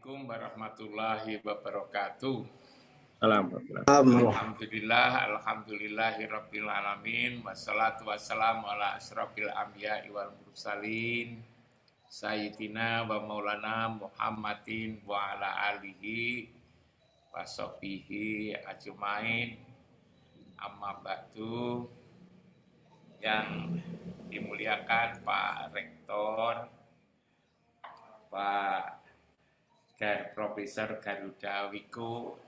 Assalamualaikum warahmatullahi wabarakatuh. Alhamdulillah. Alhamdulillahirabbil alamin. Wassalatu wassalamu ala asyrofil anbiya'i wal mursalin sayyidina wa maulana Muhammadin wa ala alihi wa sahbihi ajmain. Amma ba'du. Yang dimuliakan Pak Rektor, Pak Profesor Garuda Wiko,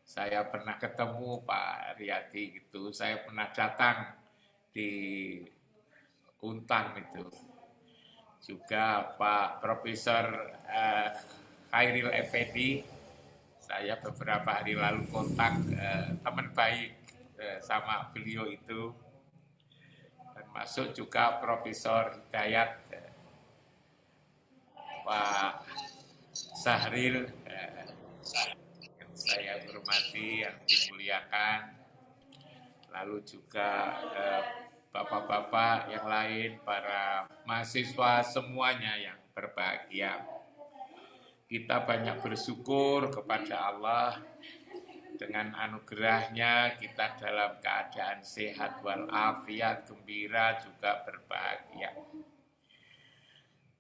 saya pernah ketemu Pak Riyadi gitu, saya pernah datang di Untan itu. Juga Pak Profesor Khairil Effendi, saya beberapa hari lalu kontak teman baik sama beliau itu. Termasuk juga Profesor Hidayat, Pak Sahril, yang saya hormati, yang dimuliakan, lalu juga bapak-bapak yang lain, para mahasiswa semuanya yang berbahagia. Kita banyak bersyukur kepada Allah, dengan anugerahnya kita dalam keadaan sehat walafiat, gembira, juga berbahagia.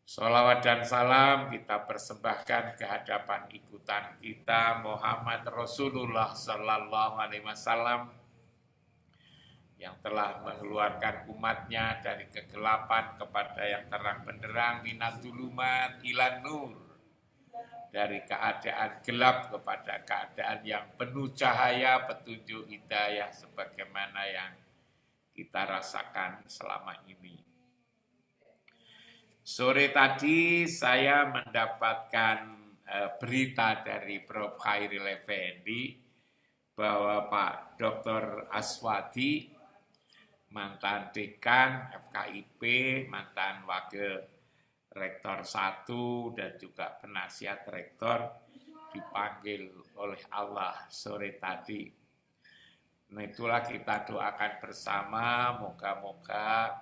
Sholawat dan salam kita persembahkan ke hadapan ikutan kita Muhammad Rasulullah Sallallahu Alaihi Wasallam yang telah mengeluarkan umatnya dari kegelapan kepada yang terang benderang, minat duluman ilan nur, dari keadaan gelap kepada keadaan yang penuh cahaya, petunjuk hidayah sebagaimana yang kita rasakan selama ini. Sore tadi saya mendapatkan berita dari Prof. Khairil Effendi bahwa Pak Dr. Aswadi, mantan dekan FKIP, mantan wakil rektor 1 dan juga penasihat rektor, dipanggil oleh Allah sore tadi. Nah, itulah kita doakan bersama, moga-moga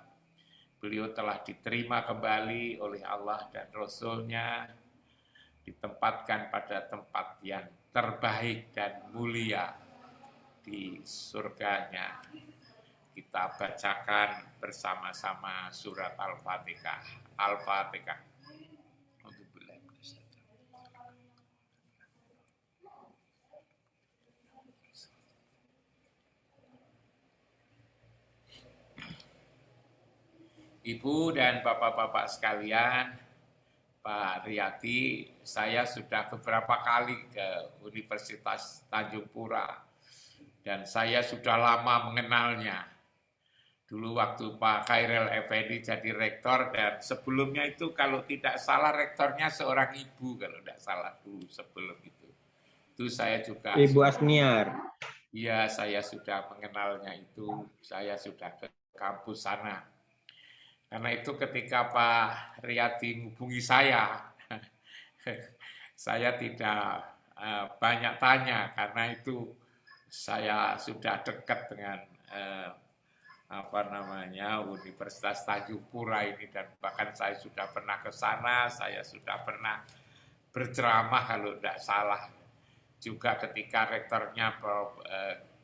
beliau telah diterima kembali oleh Allah dan Rasul-Nya, ditempatkan pada tempat yang terbaik dan mulia di surganya. Kita bacakan bersama-sama surat Al-Fatihah. Al-Fatihah. Ibu dan bapak-bapak sekalian, Pak Riyadi, saya sudah beberapa kali ke Universitas Tanjung Pura dan saya sudah lama mengenalnya. Dulu waktu Pak Khairil Effendi jadi rektor, dan sebelumnya itu kalau tidak salah rektornya seorang ibu, kalau tidak salah dulu sebelum itu. Itu saya juga. Ibu Asniar. Iya, saya sudah mengenalnya itu, saya sudah ke kampus sana. Karena itu ketika Pak Riyadi menghubungi saya tidak banyak tanya, karena itu saya sudah dekat dengan Universitas Tanjung Pura ini, dan bahkan saya sudah pernah ke sana, saya sudah pernah berceramah kalau tidak salah, juga ketika rektornya Prof.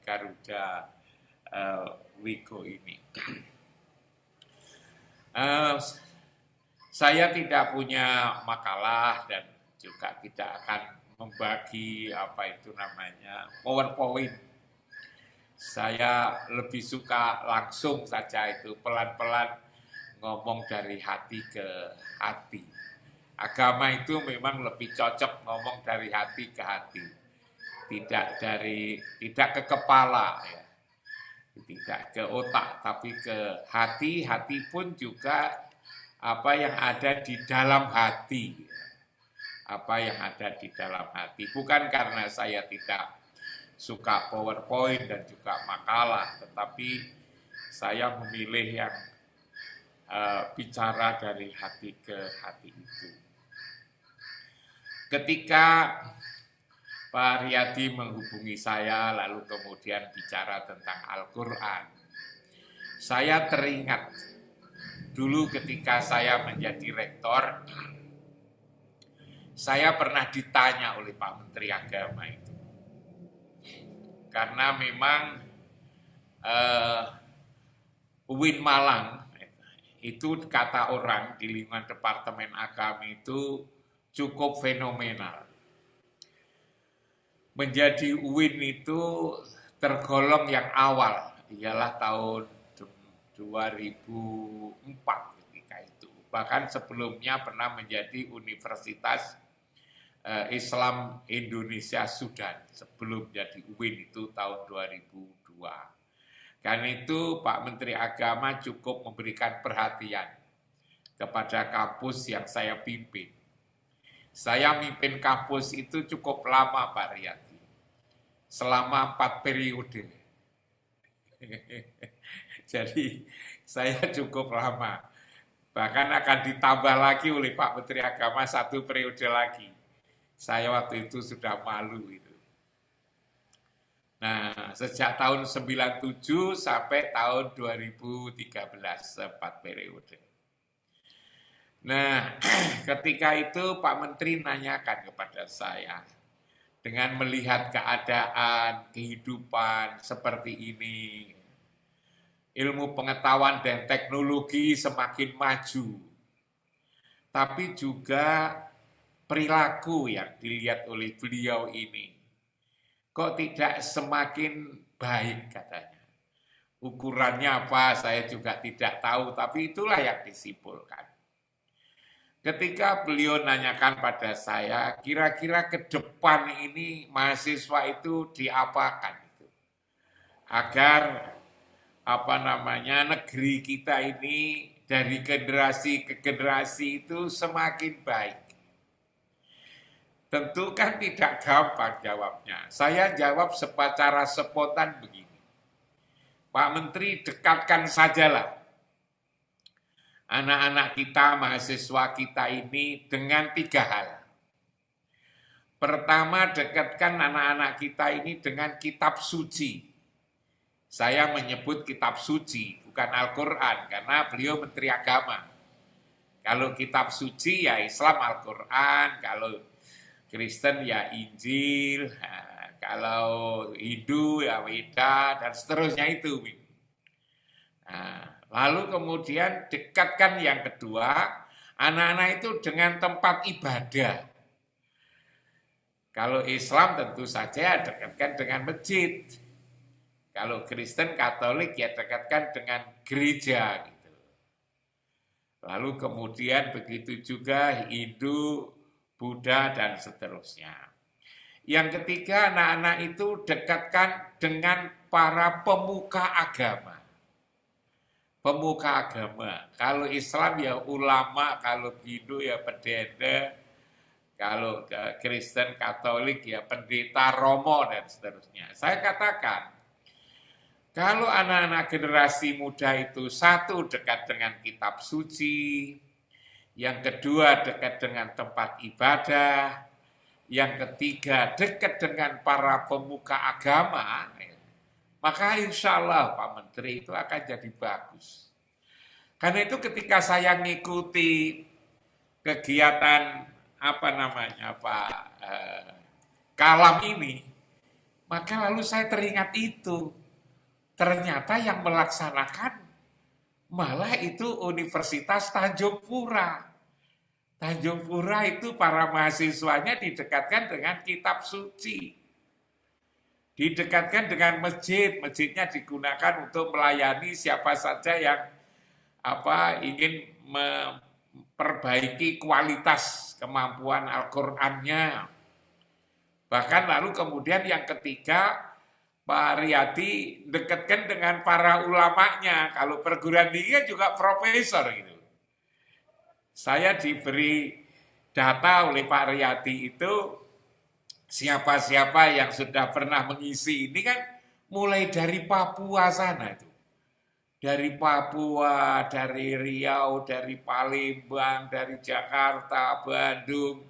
Garuda Wiko ini. Saya tidak punya makalah dan juga tidak akan membagi PowerPoint. Saya lebih suka langsung saja itu, pelan-pelan ngomong dari hati ke hati. Agama itu memang lebih cocok ngomong dari hati ke hati, tidak ke kepala ya. Tidak ke otak, tapi ke hati. Hati pun juga apa yang ada di dalam hati. Apa yang ada di dalam hati. Bukan karena saya tidak suka PowerPoint dan juga makalah, tetapi saya memilih yang bicara dari hati ke hati itu. Ketika Pak Riyadi menghubungi saya, lalu kemudian bicara tentang Al-Quran, saya teringat dulu ketika saya menjadi rektor, saya pernah ditanya oleh Pak Menteri Agama itu. Karena memang UIN Malang itu kata orang di lingkungan Departemen Agama itu cukup fenomenal. Menjadi UIN itu tergolong yang awal, ialah tahun 2004 ketika itu. Bahkan sebelumnya pernah menjadi Universitas Islam Indonesia Sudan sebelum jadi UIN itu tahun 2002. Karena itu Pak Menteri Agama cukup memberikan perhatian kepada kampus yang saya pimpin. Saya mimpin kampus itu cukup lama Pak Riyadi, selama 4 periode. Jadi saya cukup lama. Bahkan akan ditambah lagi oleh Pak Menteri Agama 1 periode lagi. Saya waktu itu sudah malu itu. Nah, sejak tahun 97 sampai tahun 2013, 4 periode. Nah, ketika itu Pak Menteri nanyakan kepada saya, dengan melihat keadaan, kehidupan seperti ini, ilmu pengetahuan dan teknologi semakin maju, tapi juga perilaku yang dilihat oleh beliau ini, kok tidak semakin baik katanya. Ukurannya apa saya juga tidak tahu, tapi itulah yang disimpulkan. Ketika beliau nanyakan pada saya, kira-kira ke depan ini mahasiswa itu diapakan itu, agar negeri kita ini dari generasi ke generasi itu semakin baik. Tentu kan tidak gampang jawabnya. Saya jawab secara spontan begini. Pak Menteri, dekatkan sajalah anak-anak kita, mahasiswa kita ini dengan 3 hal. Pertama, dekatkan anak-anak kita ini dengan kitab suci. Saya menyebut kitab suci, bukan Al-Quran, karena beliau Menteri Agama. Kalau kitab suci ya Islam Al-Quran, kalau Kristen ya Injil, kalau Hindu ya Weda, dan seterusnya itu. Nah, lalu kemudian dekatkan yang kedua, anak-anak itu dengan tempat ibadah. Kalau Islam tentu saja dekatkan dengan masjid. Kalau Kristen, Katolik ya dekatkan dengan gereja. Gitu. Lalu kemudian begitu juga Hindu, Buddha, dan seterusnya. Yang ketiga, anak-anak itu dekatkan dengan para pemuka agama. Pemuka agama. Kalau Islam ya ulama, kalau Hindu ya pendeta, kalau Kristen, Katolik ya pendeta, romo, dan seterusnya. Saya katakan, kalau anak-anak generasi muda itu satu dekat dengan kitab suci, yang kedua dekat dengan tempat ibadah, yang ketiga dekat dengan para pemuka agama, maka insya Allah Pak Menteri itu akan jadi bagus. Karena itu ketika saya ngikuti kegiatan Pak Kalam ini, maka lalu saya teringat itu. Ternyata yang melaksanakan malah itu Universitas Tanjung Pura. Tanjung Pura itu para mahasiswanya didekatkan dengan kitab suci. Didekatkan dengan masjid. Masjidnya digunakan untuk melayani siapa saja yang ingin memperbaiki kualitas kemampuan Al-Qur'annya. Bahkan lalu kemudian yang ketiga, Pak Riyadi dekatkan dengan para ulamanya. Kalau perguruan tinggi juga profesor gitu. Saya diberi data oleh Pak Riyadi itu siapa-siapa yang sudah pernah mengisi ini kan mulai dari Papua sana itu. Dari Papua, dari Riau, dari Palembang, dari Jakarta, Bandung,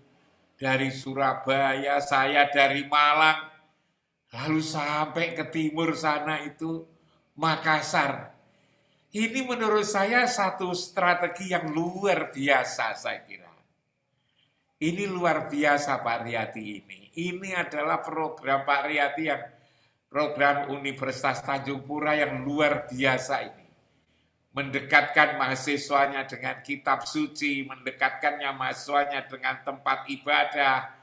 dari Surabaya, saya dari Malang, lalu sampai ke timur sana itu Makassar. Ini menurut saya satu strategi yang luar biasa saya kira. Ini luar biasa Pak Riyadi ini. Ini adalah program Pak Riyadi yang program Universitas Tanjung Pura yang luar biasa ini. Mendekatkan mahasiswanya dengan kitab suci, mendekatkannya mahasiswanya dengan tempat ibadah,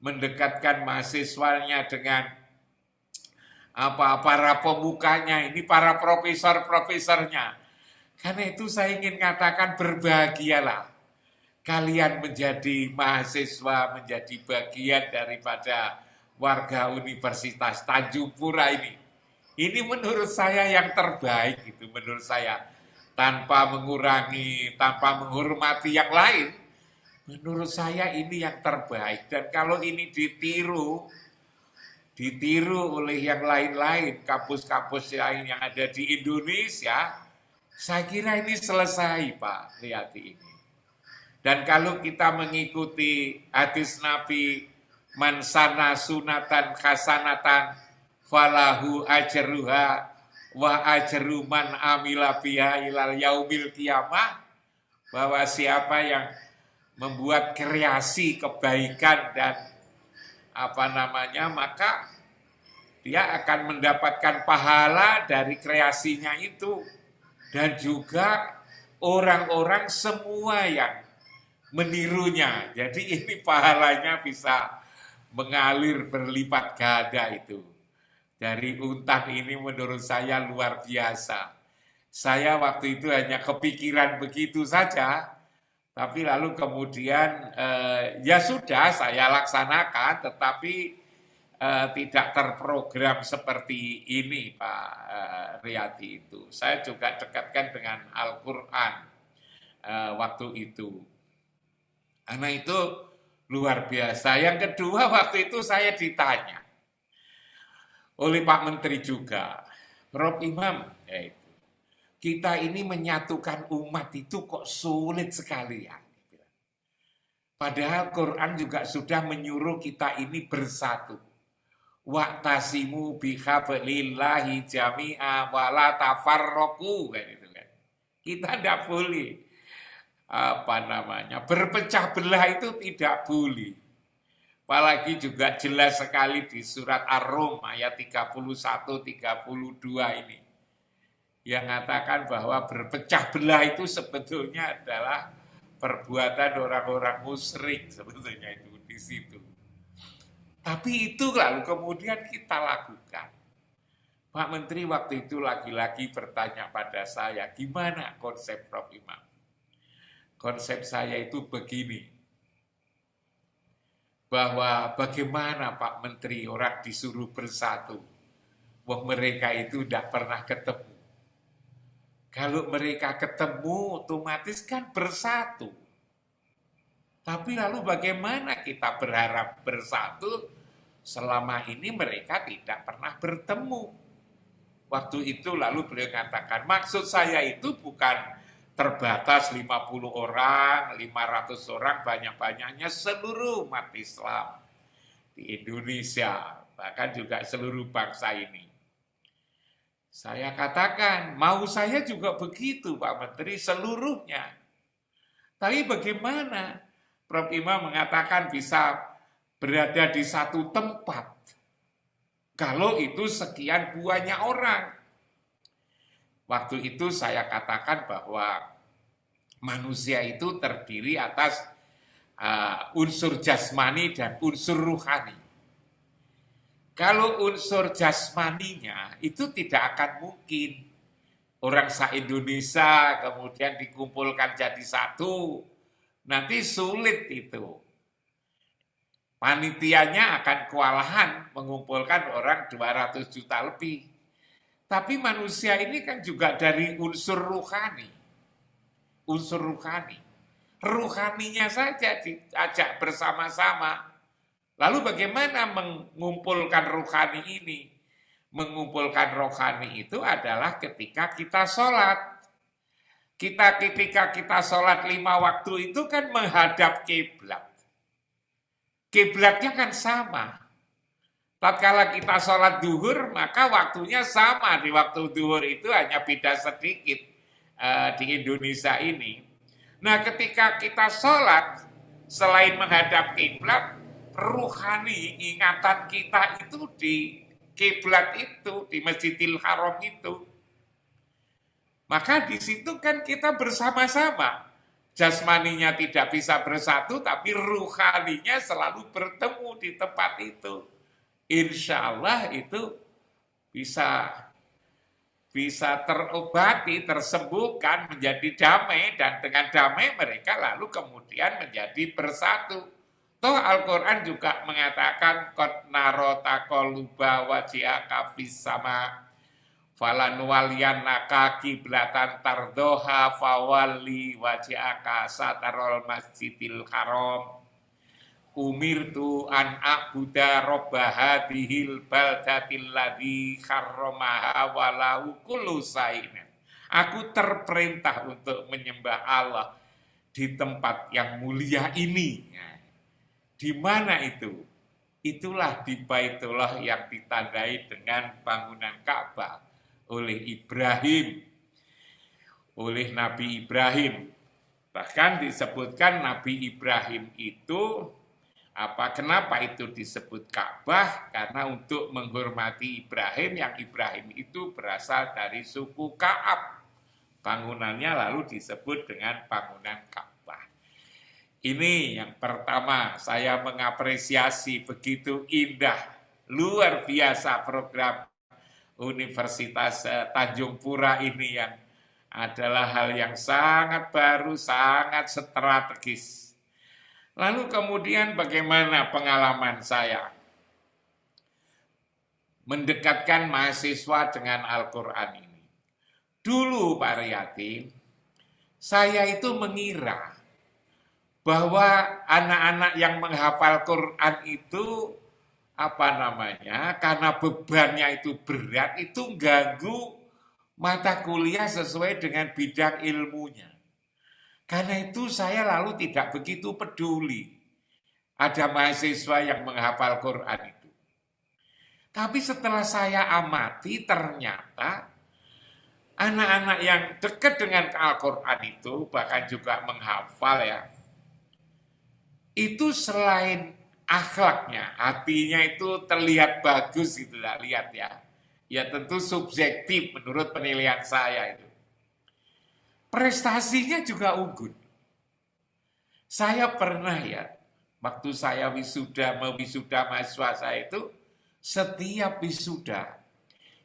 mendekatkan mahasiswanya dengan para pemukanya, ini para profesor-profesornya. Karena itu saya ingin katakan berbahagialah kalian menjadi mahasiswa, menjadi bagian daripada warga Universitas Tanjung Pura ini. Ini menurut saya yang terbaik, itu menurut saya. Tanpa mengurangi, tanpa menghormati yang lain, menurut saya ini yang terbaik. Dan kalau ini ditiru oleh yang lain-lain, kampus-kampus lain yang ada di Indonesia, saya kira ini selesai Pak Riyadi ini. Dan kalau kita mengikuti hadis Nabi, man sana sunatan hasanatan falahu ajruha wa ajru man amila biha ilal yaumil qiyamah, bahwa siapa yang membuat kreasi kebaikan dan maka dia akan mendapatkan pahala dari kreasinya itu, dan juga orang-orang semua yang menirunya. Jadi ini pahalanya bisa mengalir berlipat ganda itu. Dari Untan ini menurut saya luar biasa. Saya waktu itu hanya kepikiran begitu saja, tapi lalu kemudian ya sudah saya laksanakan, tetapi tidak terprogram seperti ini Pak Riyadi itu. Saya juga dekatkan dengan Al-Quran waktu itu. Karena itu luar biasa. Yang kedua, waktu itu saya ditanya oleh Pak Menteri juga, Prof. Imam, kita ini menyatukan umat itu kok sulit sekali ya. Padahal Quran juga sudah menyuruh kita ini bersatu. Wa'tasimu bihablillahi jami'a wa la tafarraqu, kan itu kan. Kita tidak boleh berpecah belah, itu tidak boleh. Apalagi juga jelas sekali di surat Ar-Rum ayat 31-32 ini yang mengatakan bahwa berpecah belah itu sebetulnya adalah perbuatan orang-orang musyrik, sebetulnya itu di situ. Tapi itu lalu kemudian kita lakukan. Pak Menteri waktu itu lagi-lagi bertanya pada saya, gimana konsep Prof. Imam? Konsep saya itu begini, bahwa bagaimana Pak Menteri orang disuruh bersatu, wah mereka itu tidak pernah ketemu. Kalau mereka ketemu otomatis kan bersatu. Tapi lalu bagaimana kita berharap bersatu selama ini mereka tidak pernah bertemu. Waktu itu lalu beliau katakan, maksud saya itu bukan terbatas 50 orang, 500 orang, banyak-banyaknya seluruh umat Islam di Indonesia, bahkan juga seluruh bangsa ini. Saya katakan, mau saya juga begitu Pak Menteri, seluruhnya. Tapi bagaimana Prof. Imam mengatakan bisa berada di satu tempat, kalau itu sekian banyak orang? Waktu itu saya katakan bahwa manusia itu terdiri atas unsur jasmani dan unsur ruhani. Kalau unsur jasmaninya itu tidak akan mungkin orang se-Indonesia kemudian dikumpulkan jadi satu, nanti sulit itu. Panitianya akan kewalahan mengumpulkan orang 200 juta lebih. Tapi manusia ini kan juga dari unsur ruhani. Unsur ruhani. Ruhaninya saja diajak bersama-sama. Lalu bagaimana mengumpulkan ruhani ini? Mengumpulkan rohani itu adalah ketika kita sholat. Ketika kita sholat 5 waktu itu kan menghadap kiblat. Kiblatnya kan sama. Tatkala kita sholat duhur, maka waktunya sama. Di waktu duhur itu hanya beda sedikit di Indonesia ini. Nah, ketika kita sholat, Selain menghadap kiblat, ruhani ingatan kita itu di kiblat itu, di Masjidil Haram itu. Maka di situ kan kita bersama-sama. Jasmaninya tidak bisa bersatu, tapi ruhaninya selalu bertemu di tempat itu. Insya Allah itu bisa terobati, tersembuhkan, menjadi damai, dan dengan damai mereka lalu kemudian menjadi bersatu. Toh Al-Quran juga mengatakan qad naro taqalluba wajhaka fis sama falanuwalliyannaka qiblatan tardoha fawalli wajhaka satarul masjidil haram umirtu an a'buda robba hadhil baldatil ladzi harramaha walahu kullu sainin. Aku terperintah untuk menyembah Allah di tempat yang mulia ini. Di mana itu? Itulah di Baitullah yang ditandai dengan bangunan Ka'bah oleh Ibrahim, oleh Nabi Ibrahim. Bahkan disebutkan Nabi Ibrahim itu kenapa itu disebut Ka'bah? Karena untuk menghormati Ibrahim, yang Ibrahim itu berasal dari suku Ka'ab. Bangunannya lalu disebut dengan bangunan Ka'bah. Ini yang pertama, saya mengapresiasi begitu indah, luar biasa program Universitas Tanjung Pura ini, yang adalah hal yang sangat baru, sangat strategis. Lalu kemudian bagaimana pengalaman saya mendekatkan mahasiswa dengan Al-Quran ini? Dulu Pak Riyati, saya itu mengira bahwa anak-anak yang menghafal Quran itu karena bebannya itu berat, itu ganggu mata kuliah sesuai dengan bidang ilmunya. Karena itu saya lalu tidak begitu peduli ada mahasiswa yang menghafal Quran itu. Tapi setelah saya amati, ternyata anak-anak yang dekat dengan Al-Quran itu, bahkan juga menghafal ya, itu selain akhlaknya, hatinya itu terlihat bagus gitu lah, lihat ya. Ya tentu subjektif menurut penilaian saya itu. Prestasinya juga unggul. Saya pernah ya, waktu saya mewisuda mahasiswa saya itu, setiap wisuda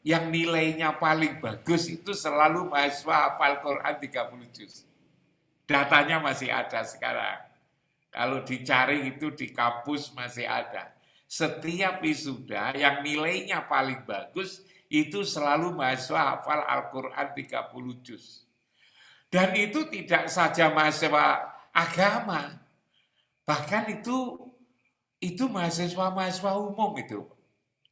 yang nilainya paling bagus itu selalu mahasiswa hafal Quran 30 juz. Datanya masih ada sekarang. Kalau dicari itu di kampus masih ada. Setiap wisuda yang nilainya paling bagus itu selalu mahasiswa hafal Al-Quran 30 juz. Dan itu tidak saja mahasiswa agama, bahkan itu mahasiswa umum itu,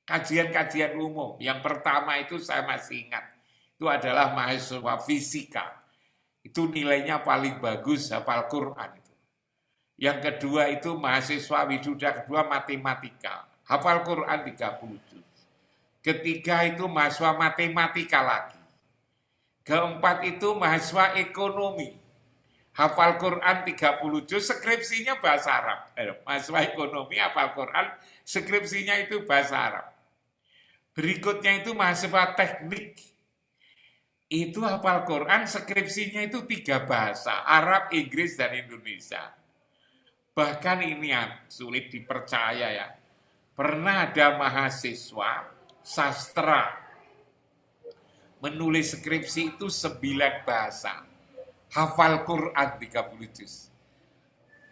kajian-kajian umum. Yang pertama itu saya masih ingat, itu adalah mahasiswa fisika, itu nilainya paling bagus hafal Quran itu. Yang kedua itu mahasiswa wisuda kedua matematika, hafal Quran 30 juz. Ketiga itu mahasiswa matematika lagi. Keempat itu mahasiswa ekonomi, hafal Quran 30 juz, skripsinya bahasa Arab. Mahasiswa ekonomi hafal Quran, skripsinya itu bahasa Arab. Berikutnya itu mahasiswa teknik, itu hafal Quran, skripsinya itu 3 bahasa, Arab, Inggris, dan Indonesia. Bahkan ini yang sulit dipercaya ya, pernah ada mahasiswa sastra, menulis skripsi itu 9 bahasa. Hafal Quran 30 juz.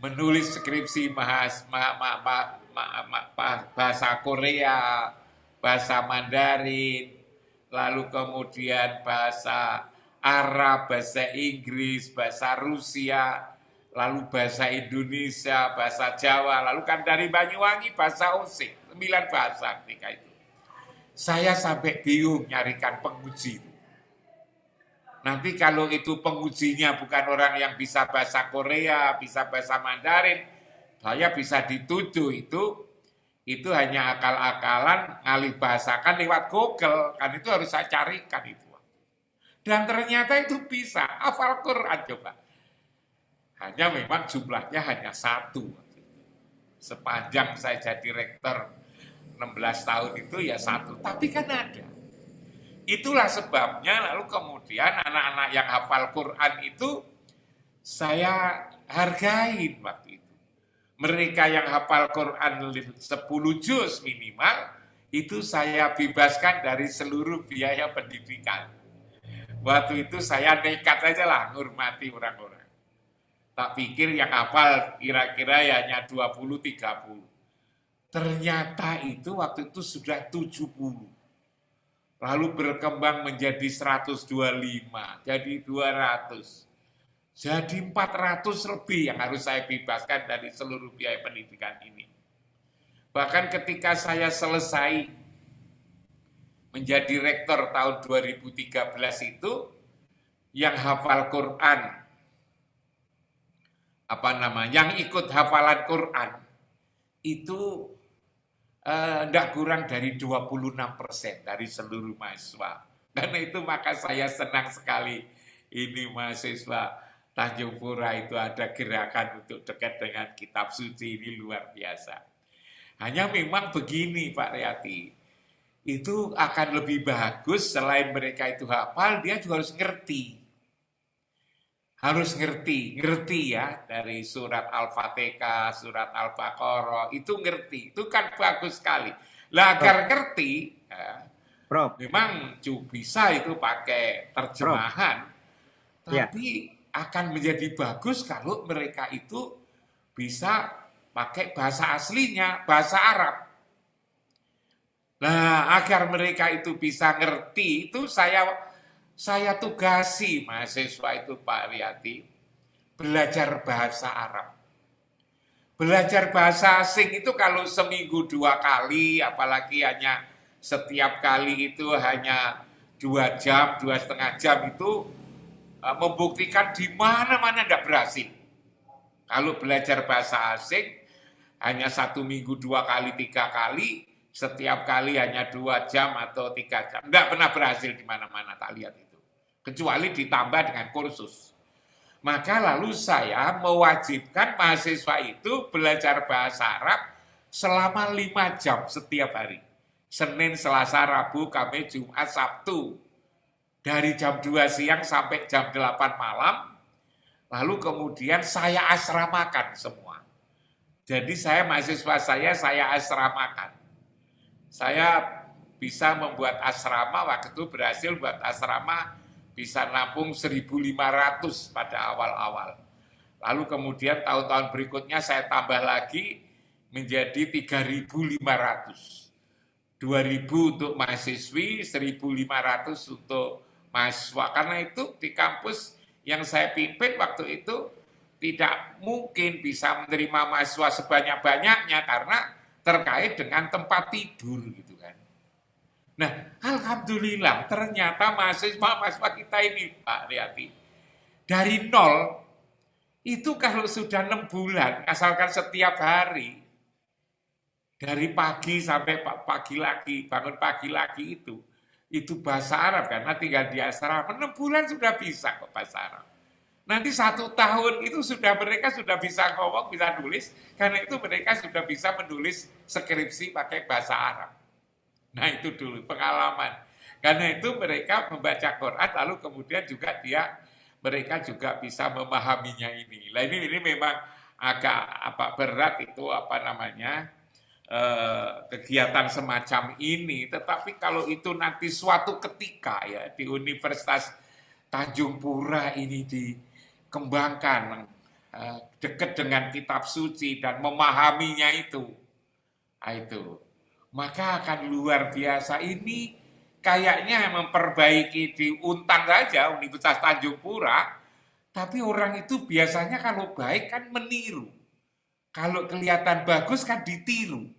Menulis skripsi bahasa Korea, bahasa Mandarin, lalu kemudian bahasa Arab, bahasa Inggris, bahasa Rusia, lalu bahasa Indonesia, bahasa Jawa, lalu kan dari Banyuwangi bahasa Osing, 9 bahasa ketika itu. Saya sampai bingung nyarikan penguji. Nanti kalau itu pengujinya bukan orang yang bisa bahasa Korea, bisa bahasa Mandarin, saya bisa dituduh itu hanya akal-akalan ngalih bahasakan lewat Google, kan itu harus saya carikan itu. Dan ternyata itu bisa, hafal Quran coba. Hanya memang jumlahnya hanya satu. Sepanjang saya jadi rektor 16 tahun itu ya satu, tapi kan ada. Itulah sebabnya lalu kemudian anak-anak yang hafal Quran itu saya hargain waktu itu. Mereka yang hafal Quran 10 juz minimal, itu saya bebaskan dari seluruh biaya pendidikan. Waktu itu saya nekat aja lah ngurmati orang-orang. Tak pikir yang hafal kira-kira ya hanya 20-30. Ternyata itu waktu itu sudah 70. Lalu berkembang menjadi 125, jadi 200. Jadi 400 lebih yang harus saya bebaskan dari seluruh biaya pendidikan ini. Bahkan ketika saya selesai menjadi rektor tahun 2013 itu, yang hafal Quran, yang ikut hafalan Quran, itu tidak kurang dari 26% dari seluruh mahasiswa. Karena itu maka saya senang sekali ini mahasiswa Tanjung Pura itu ada gerakan untuk dekat dengan kitab suci, ini luar biasa. Hanya memang begini Pak Riyati, itu akan lebih bagus selain mereka itu hafal, dia juga harus ngerti. Harus ngerti ya, dari surat Al-Fatihah, surat Al-Baqarah, itu ngerti, itu kan bagus sekali. Lah agar ngerti, ya, memang bisa itu pakai terjemahan, tapi akan menjadi bagus kalau mereka itu bisa pakai bahasa aslinya, bahasa Arab. Nah, agar mereka itu bisa ngerti, itu saya tugasi mahasiswa itu Pak Riyati belajar bahasa Arab. Belajar bahasa asing itu kalau seminggu 2 kali, apalagi hanya setiap kali itu hanya 2 jam, 2,5 jam itu membuktikan di mana-mana tidak berhasil. Kalau belajar bahasa asing hanya 1 minggu 2 kali, 3 kali, setiap kali hanya 2 jam atau 3 jam. Tidak pernah berhasil di mana-mana, tak lihat itu. Kecuali ditambah dengan kursus. Maka lalu saya mewajibkan mahasiswa itu belajar bahasa Arab selama 5 jam setiap hari. Senin, Selasa, Rabu, Kamis, Jumat, Sabtu. Dari jam 2 siang sampai jam 8 malam. Lalu kemudian saya asramakan semua. Jadi mahasiswa saya asramakan. Saya bisa membuat asrama, waktu itu berhasil buat asrama bisa nampung 1.500 pada awal-awal. Lalu kemudian tahun-tahun berikutnya saya tambah lagi menjadi 3.500. 2.000 untuk mahasiswi, 1.500 untuk mahasiswa. Karena itu di kampus yang saya pimpin waktu itu tidak mungkin bisa menerima mahasiswa sebanyak-banyaknya karena terkait dengan tempat tidur gitu kan. Nah, alhamdulillah ternyata mahasiswa kita ini Pak Riyati dari 0 itu kalau sudah 6 bulan, asalkan setiap hari dari pagi sampai pagi lagi, bangun pagi lagi itu bahasa Arab karena tinggal di asrama 6 bulan sudah bisa kok bahasa Arab. Nanti 1 tahun itu mereka sudah bisa ngomong, bisa nulis, karena itu mereka sudah bisa menulis skripsi pakai bahasa Arab. Nah itu dulu pengalaman. Karena itu mereka membaca Quran lalu kemudian juga mereka juga bisa memahaminya ini. Nah ini memang agak berat itu kegiatan semacam ini. Tetapi kalau itu nanti suatu ketika ya di Universitas Tanjung Pura ini dikembangkan dekat dengan kitab suci dan memahaminya itu maka akan luar biasa. Ini kayaknya memperbaiki di Untan saja, Universitas Tanjung Pura, tapi orang itu biasanya kalau baik kan meniru. Kalau kelihatan bagus kan ditiru.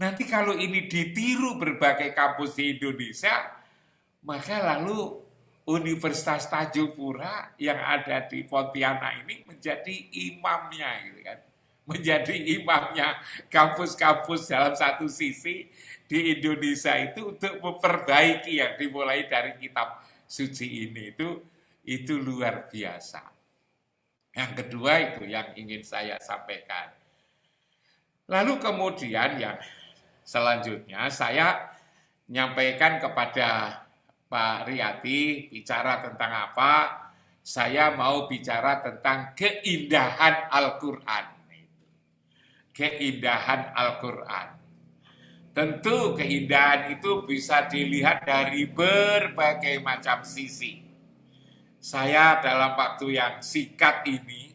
Nanti kalau ini ditiru berbagai kampus di Indonesia, maka lalu Universitas Tanjung Pura yang ada di Pontianak ini menjadi imamnya gitu kan. Menjadi imamnya kampus-kampus dalam satu sisi di Indonesia itu untuk memperbaiki yang dimulai dari kitab suci ini itu luar biasa. Yang kedua itu yang ingin saya sampaikan. Lalu kemudian yang selanjutnya saya menyampaikan kepada Pak Riyadi bicara tentang apa? Saya mau bicara tentang keindahan Al-Quran. Keindahan Al-Quran. Tentu keindahan itu bisa dilihat dari berbagai macam sisi. Saya dalam waktu yang singkat ini,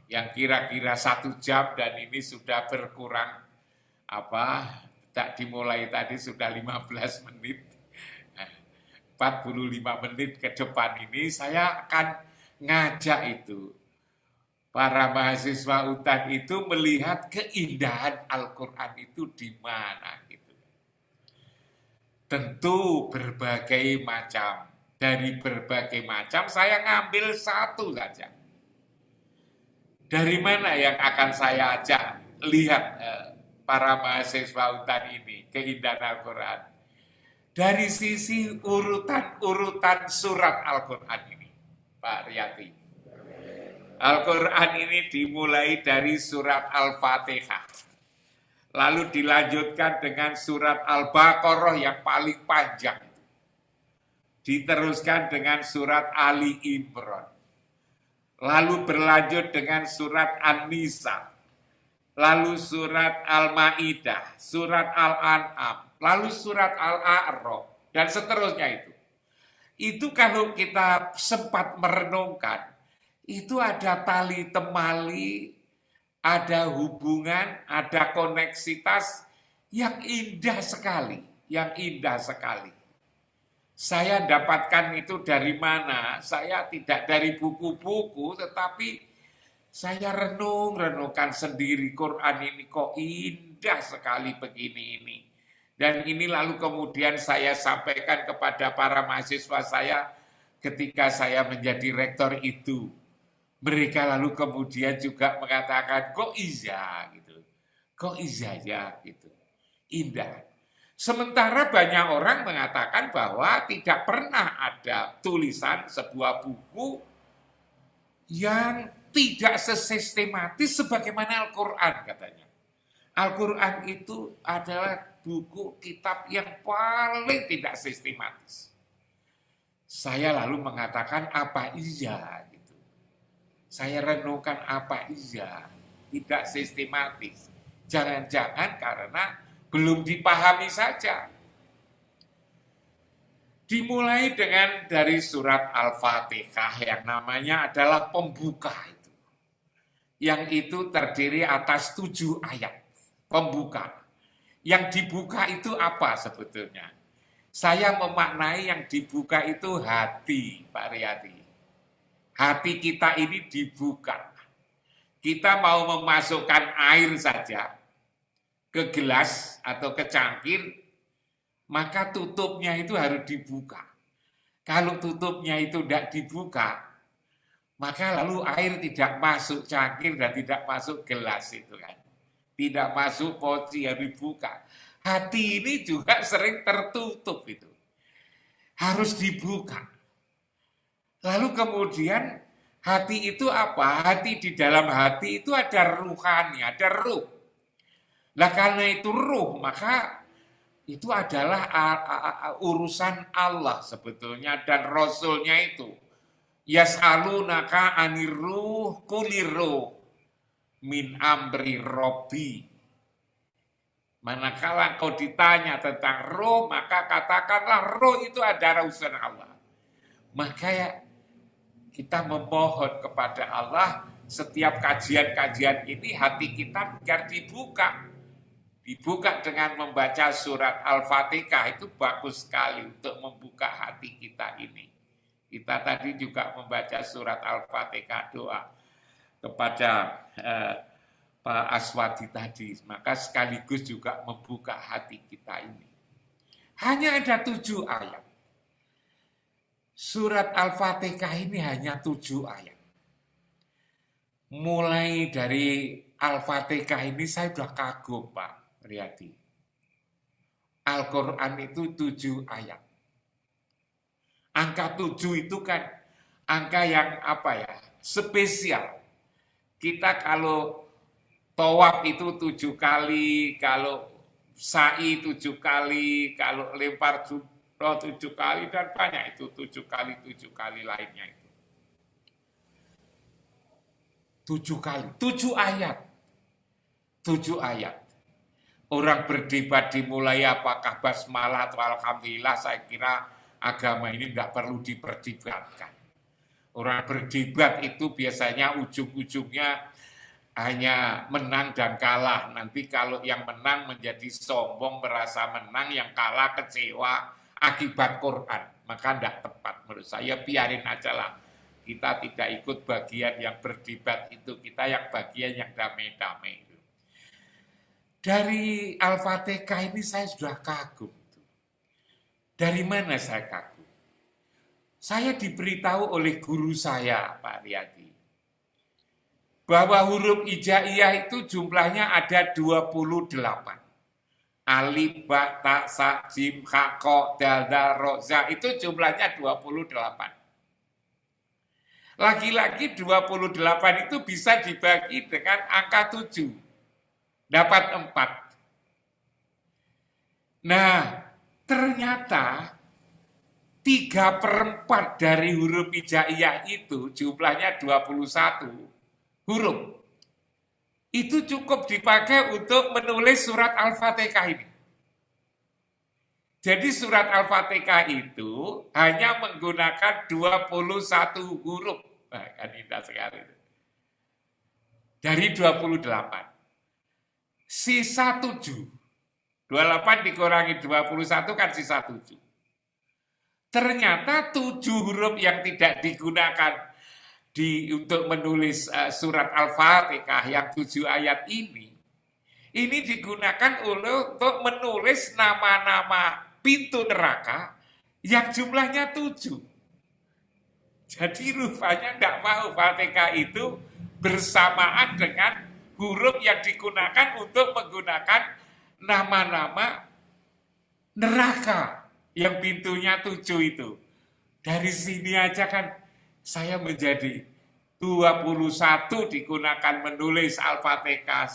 yang kira-kira 1 jam dan ini sudah berkurang, tak dimulai tadi sudah 15 menit, 45 menit ke depan ini saya akan ngajak itu para mahasiswa UTAN itu melihat keindahan Al-Quran itu di mana gitu. Tentu berbagai macam, dari berbagai macam saya ngambil satu saja. Dari mana yang akan saya ajak lihat para mahasiswa UTAN ini keindahan Al-Quran? Dari sisi urutan surat Al-Quran ini, Pak Riyadi. Al-Quran ini dimulai dari surat Al-Fatihah. Lalu dilanjutkan dengan surat Al-Baqarah yang paling panjang. Diteruskan dengan surat Ali Imran. Lalu berlanjut dengan surat An-Nisa. Lalu surat Al-Ma'idah, surat Al-An'am, lalu surat Al-A'raf, dan seterusnya itu. Itu kalau kita sempat merenungkan, itu ada tali temali, ada hubungan, ada koneksitas yang indah sekali, yang indah sekali. Saya dapatkan itu dari mana? Saya tidak dari buku-buku, tetapi saya renungkan sendiri Quran ini kok indah sekali begini ini. Dan ini lalu kemudian saya sampaikan kepada para mahasiswa saya ketika saya menjadi rektor itu. Mereka lalu kemudian juga mengatakan kok iya gitu. Kok iya ya gitu. Indah. Sementara banyak orang mengatakan bahwa tidak pernah ada tulisan sebuah buku yang tidak sesistematis sebagaimana Al-Quran katanya. Al-Quran itu adalah buku kitab yang paling tidak sistematis. Saya lalu mengatakan apa iya gitu. Saya renungkan apa iya, tidak sistematis. Jangan-jangan karena belum dipahami saja. Dimulai dengan dari surat Al-Fatihah yang namanya adalah pembuka itu. Yang itu terdiri atas 7 ayat. Pembuka. Yang dibuka itu apa sebetulnya? Saya memaknai yang dibuka itu hati, Pak Riyadi. Hati kita ini dibuka. Kita mau memasukkan air saja ke gelas atau ke cangkir, maka tutupnya itu harus dibuka. Kalau tutupnya itu tidak dibuka, maka lalu air tidak masuk cangkir dan tidak masuk gelas itu kan. Tidak masuk poci yang dibuka. Hati ini juga sering tertutup itu. Harus dibuka. Lalu kemudian hati itu apa? Hati di dalam hati itu ada ruhani, ada ruh. Nah karena itu ruh, maka itu adalah urusan Allah sebetulnya dan Rasulnya itu. Yas'alunaka aniruh kuliruh min amri robbi. Manakala kau ditanya tentang roh, maka katakanlah roh itu ada urusan Allah. Maka kita memohon kepada Allah setiap kajian-kajian ini hati kita biar dibuka. Dibuka dengan membaca surat Al-Fatihah itu bagus sekali untuk membuka hati kita ini. Kita tadi juga membaca surat Al-Fatihah doa kepada Pak Aswadi tadi. Maka sekaligus juga membuka hati kita ini. Hanya ada 7 ayat. Surat Al-Fatihah ini hanya 7 ayat. Mulai dari Al-Fatihah ini saya sudah kagum Pak Riyadi. Al-Quran itu 7 ayat. Angka 7 itu kan angka yang spesial. Kita kalau tawaf itu 7 kali, kalau sa'i 7 kali, kalau lempar jumroh 7 kali, dan banyak itu 7 kali lainnya itu. 7 kali, 7 ayat. 7 ayat. Orang berdebat dimulai apakah basmalah atau alhamdulillah, saya kira agama ini tidak perlu diperdebatkan. Orang berdebat itu biasanya ujung-ujungnya hanya menang dan kalah. Nanti kalau yang menang menjadi sombong, merasa menang, yang kalah kecewa akibat Quran. Maka tidak tepat menurut saya, biarin aja lah. Kita tidak ikut bagian yang berdebat itu, kita yang bagian yang damai-damai. Dari Al-Fatihah ini saya sudah kagum. Dari mana saya kagum? Saya diberitahu oleh guru saya, Pak Riyadi, bahwa huruf hijaiyah itu jumlahnya ada 28. Alif, ba, ta, sa, jim, ha, ko, dal, dal, ro, za, itu jumlahnya 28. Lagi-lagi 28 itu bisa dibagi dengan angka 7. Dapat 4. Nah, ternyata 3/4 dari huruf hijaiyah itu jumlahnya 21 huruf. Itu cukup dipakai untuk menulis surat Al-Fatihah ini. Jadi surat Al-Fatihah itu hanya menggunakan 21 huruf. Nah, kan indah sekali. Dari 28. Sisa 7. 28 dikurangi 21 kan sisa 7. Ternyata 7 huruf yang tidak digunakan untuk menulis surat Al-Fatihah yang 7 ayat ini digunakan untuk menulis nama-nama pintu neraka yang jumlahnya 7. Jadi rupanya tidak mau Fatihah itu bersamaan dengan huruf yang digunakan untuk menggunakan nama-nama neraka yang pintunya 7 itu. Dari sini aja kan saya menjadi 21 digunakan menulis Al-Fatihah,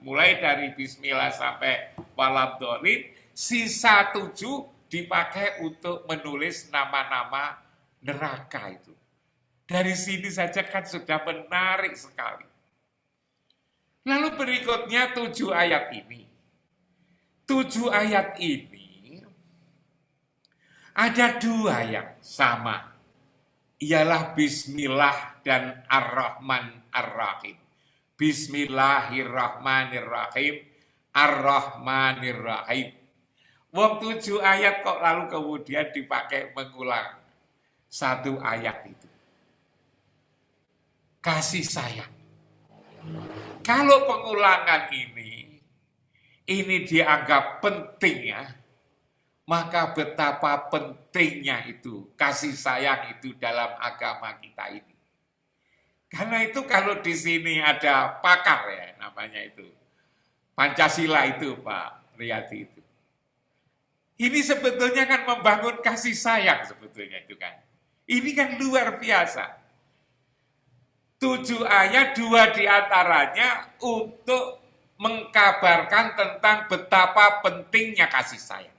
mulai dari Bismillah sampai Waladhdallin, sisa 7 dipakai untuk menulis nama-nama neraka itu. Dari sini saja kan sudah menarik sekali. Lalu berikutnya 7 ayat ini. 7 ayat ini ada 2 yang sama. Ialah Bismillah dan Ar-Rahman Ar-Rahim. Bismillahirrahmanirrahim, Ar-Rahmanirrahim. Wong 7 ayat kok lalu kemudian dipakai mengulang 1 ayat itu. Kasih sayang. Kalau pengulangan ini dianggap penting ya, maka betapa pentingnya itu kasih sayang itu dalam agama kita ini. Karena itu kalau di sini ada pakar ya namanya itu, Pancasila itu Pak Riyadi itu. Ini sebetulnya kan membangun kasih sayang sebetulnya itu kan. Ini kan luar biasa. 7 ayat, 2 diantaranya untuk mengkabarkan tentang betapa pentingnya kasih sayang.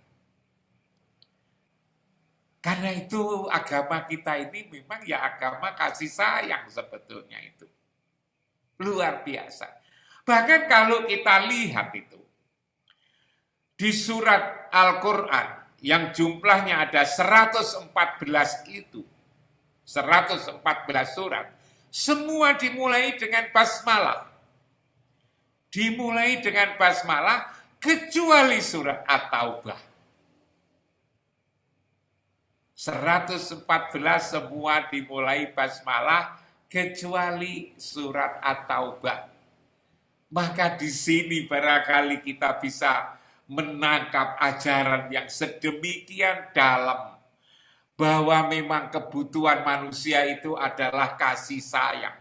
Karena itu agama kita ini memang ya agama kasih sayang sebetulnya itu. Luar biasa. Bahkan kalau kita lihat itu, di surat Al-Quran yang jumlahnya ada 114 itu, 114 surat, semua dimulai dengan basmalah. Dimulai dengan basmalah kecuali surat At-Taubah. 114 semua dimulai basmalah kecuali surat At-Taubah. Maka di sini barangkali kita bisa menangkap ajaran yang sedemikian dalam bahwa memang kebutuhan manusia itu adalah kasih sayang.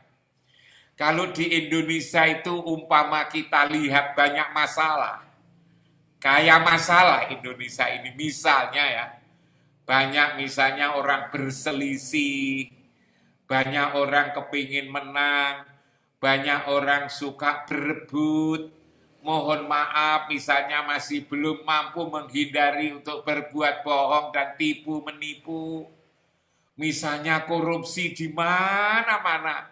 Kalau di Indonesia itu umpama kita lihat banyak masalah, kayak masalah Indonesia ini misalnya ya, banyak misalnya orang berselisih, banyak orang kepingin menang, Banyak orang suka berebut, mohon maaf misalnya masih belum mampu menghindari untuk berbuat bohong dan tipu menipu. Misalnya korupsi di mana-mana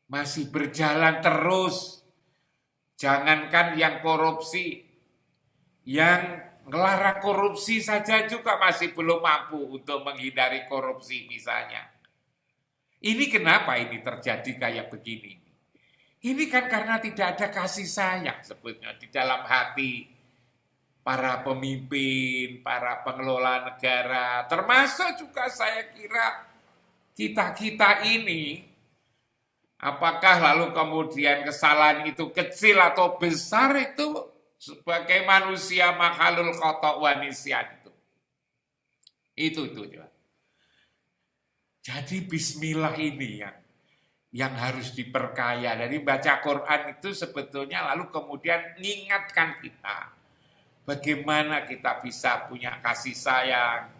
masih berjalan terus. Jangankan yang korupsi, yang ngelarang korupsi saja juga masih belum mampu untuk menghindari korupsi misalnya. Ini kenapa ini terjadi kayak begini? Ini kan karena tidak ada kasih sayang sebetulnya di dalam hati para pemimpin, para pengelola negara, termasuk juga saya kira kita-kita ini. Apakah lalu kemudian kesalahan itu kecil atau besar itu sebagai manusia makhluk kotok wanisian itu. Itu. Jadi bismillah ini yang harus diperkaya. Dari baca Quran itu sebetulnya lalu kemudian mengingatkan kita bagaimana kita bisa punya kasih sayang.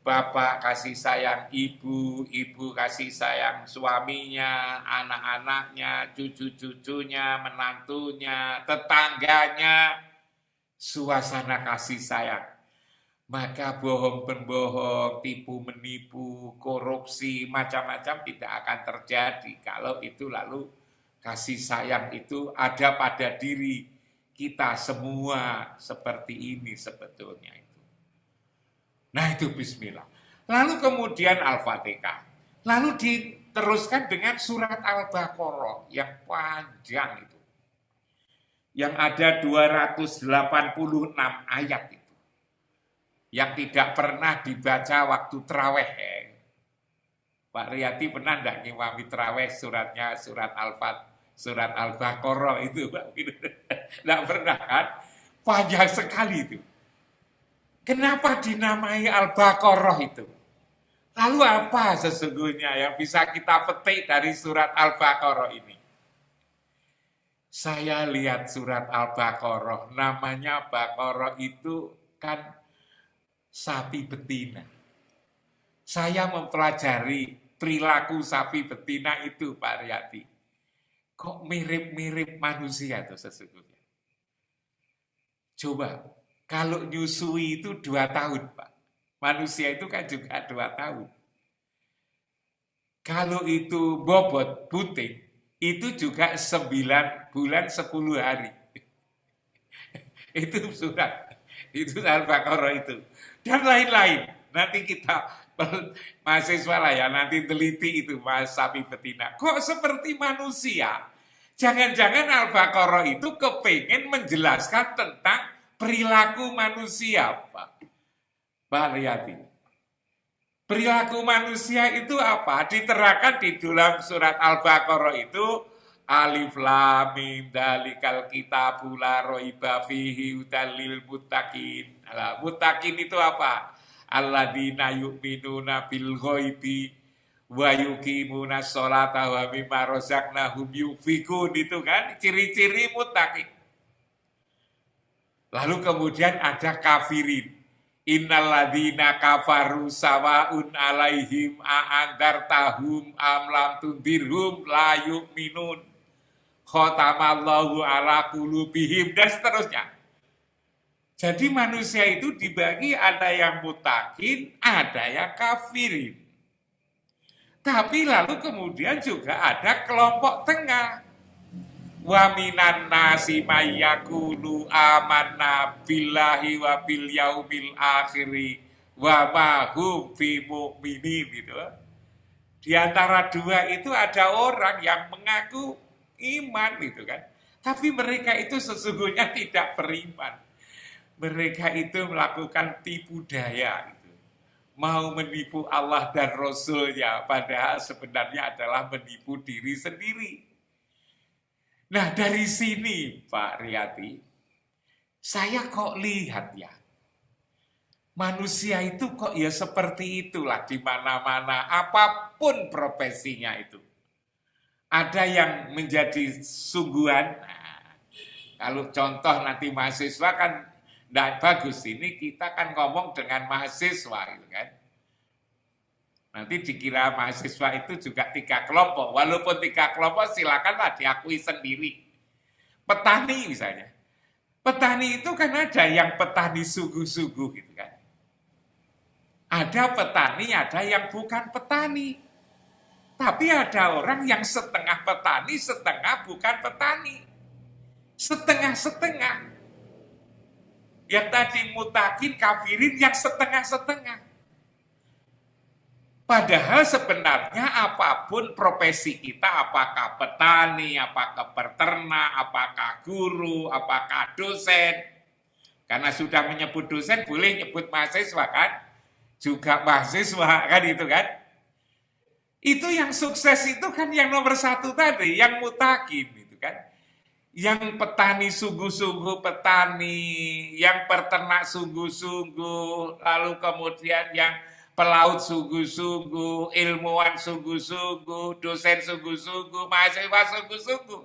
Bapak kasih sayang ibu, ibu kasih sayang suaminya, anak-anaknya, cucu-cucunya, menantunya, tetangganya, suasana kasih sayang. Maka bohong-pembohong, tipu-menipu, korupsi, macam-macam tidak akan terjadi kalau itu lalu kasih sayang itu ada pada diri kita semua seperti ini sebetulnya. Nah itu bismillah. Lalu kemudian Al-Fatihah. Lalu diteruskan dengan surat Al-Baqarah yang panjang itu. Yang ada 286 ayat itu. Yang tidak pernah dibaca waktu terawih. Pak Riyadi pernah enggak ngimami terawih suratnya surat Al-Baqarah itu? Enggak pernah kan? Panjang sekali itu. Kenapa dinamai Al-Baqarah itu? Lalu apa sesungguhnya yang bisa kita petik dari surat Al-Baqarah ini? Saya lihat surat Al-Baqarah, namanya Baqarah itu kan sapi betina. Saya mempelajari perilaku sapi betina itu, Pak Riyadi. Kok mirip-mirip manusia tuh sesungguhnya? Coba. Kalau nyusui itu 2 tahun, Pak. Manusia itu kan juga 2 tahun. Kalau itu bobot, bunting, itu juga 9 bulan 10 hari. Itu surat. Itu Al-Baqarah itu. Dan lain-lain. Nanti kita, mahasiswa lah ya, nanti teliti itu mas sapi betina. Kok seperti manusia? Jangan-jangan Al-Baqarah itu kepengen menjelaskan tentang perilaku manusia, Pak Riyadi. Perilaku manusia itu apa? Diterangkan di dalam surat Al-Baqarah itu Alif Lam Mim Dzalikal Kitabu La Raiba Fihi Hudal lil Muttaqin. Muttaqin itu apa? Alladzina yu'minuna bil ghaibi wa yuqimuna sholata wa mimma razaqnahum yunfiqun, itu kan ciri-ciri muttaqin. Lalu kemudian ada kafirin. Innalladzina kafaru sawaun alaihim a'andartahum am lam tundirhum la yu'minun. Khatamallahu ala qulubihim dan seterusnya. Jadi manusia itu dibagi ada yang mutakin, ada yang kafirin. Tapi lalu kemudian juga ada kelompok tengah. Wa minan nasi mayyaqulu amanna billahi wa bil yaumil akhiri wa ma hum fi mu'minin gitu. Di antara dua itu ada orang yang mengaku iman gitu kan. Tapi mereka itu sesungguhnya tidak beriman. Mereka itu melakukan tipu daya gitu. Mau menipu Allah dan Rasulnya, padahal sebenarnya adalah menipu diri sendiri. Nah dari sini Pak Riyadi, saya kok lihat ya, manusia itu kok ya seperti itulah di mana-mana, apapun profesinya itu. Ada yang menjadi sungguhan, nah, kalau contoh nanti mahasiswa kan tidak bagus, ini kita kan ngomong dengan mahasiswa gitu kan. Nanti dikira mahasiswa itu juga 3 kelompok. Walaupun 3 kelompok silakanlah diakui sendiri. Petani misalnya. Petani itu kan ada yang petani sungguh-sungguh gitu kan. Ada petani, ada yang bukan petani. Tapi ada orang yang setengah petani, setengah bukan petani. Setengah-setengah. Yang tadi mutakin, kafirin, yang setengah-setengah. Padahal sebenarnya apapun profesi kita, apakah petani, apakah peternak, apakah guru, apakah dosen. Karena sudah menyebut dosen, boleh nyebut mahasiswa kan? Juga mahasiswa kan itu kan? Itu yang sukses itu kan yang nomor 1 tadi, yang mutakin gitu kan? Yang petani sungguh-sungguh petani, yang peternak sungguh-sungguh, lalu kemudian yang pelaut sungguh-sungguh, ilmuwan sungguh-sungguh, dosen sungguh-sungguh, mahasiswa sungguh-sungguh.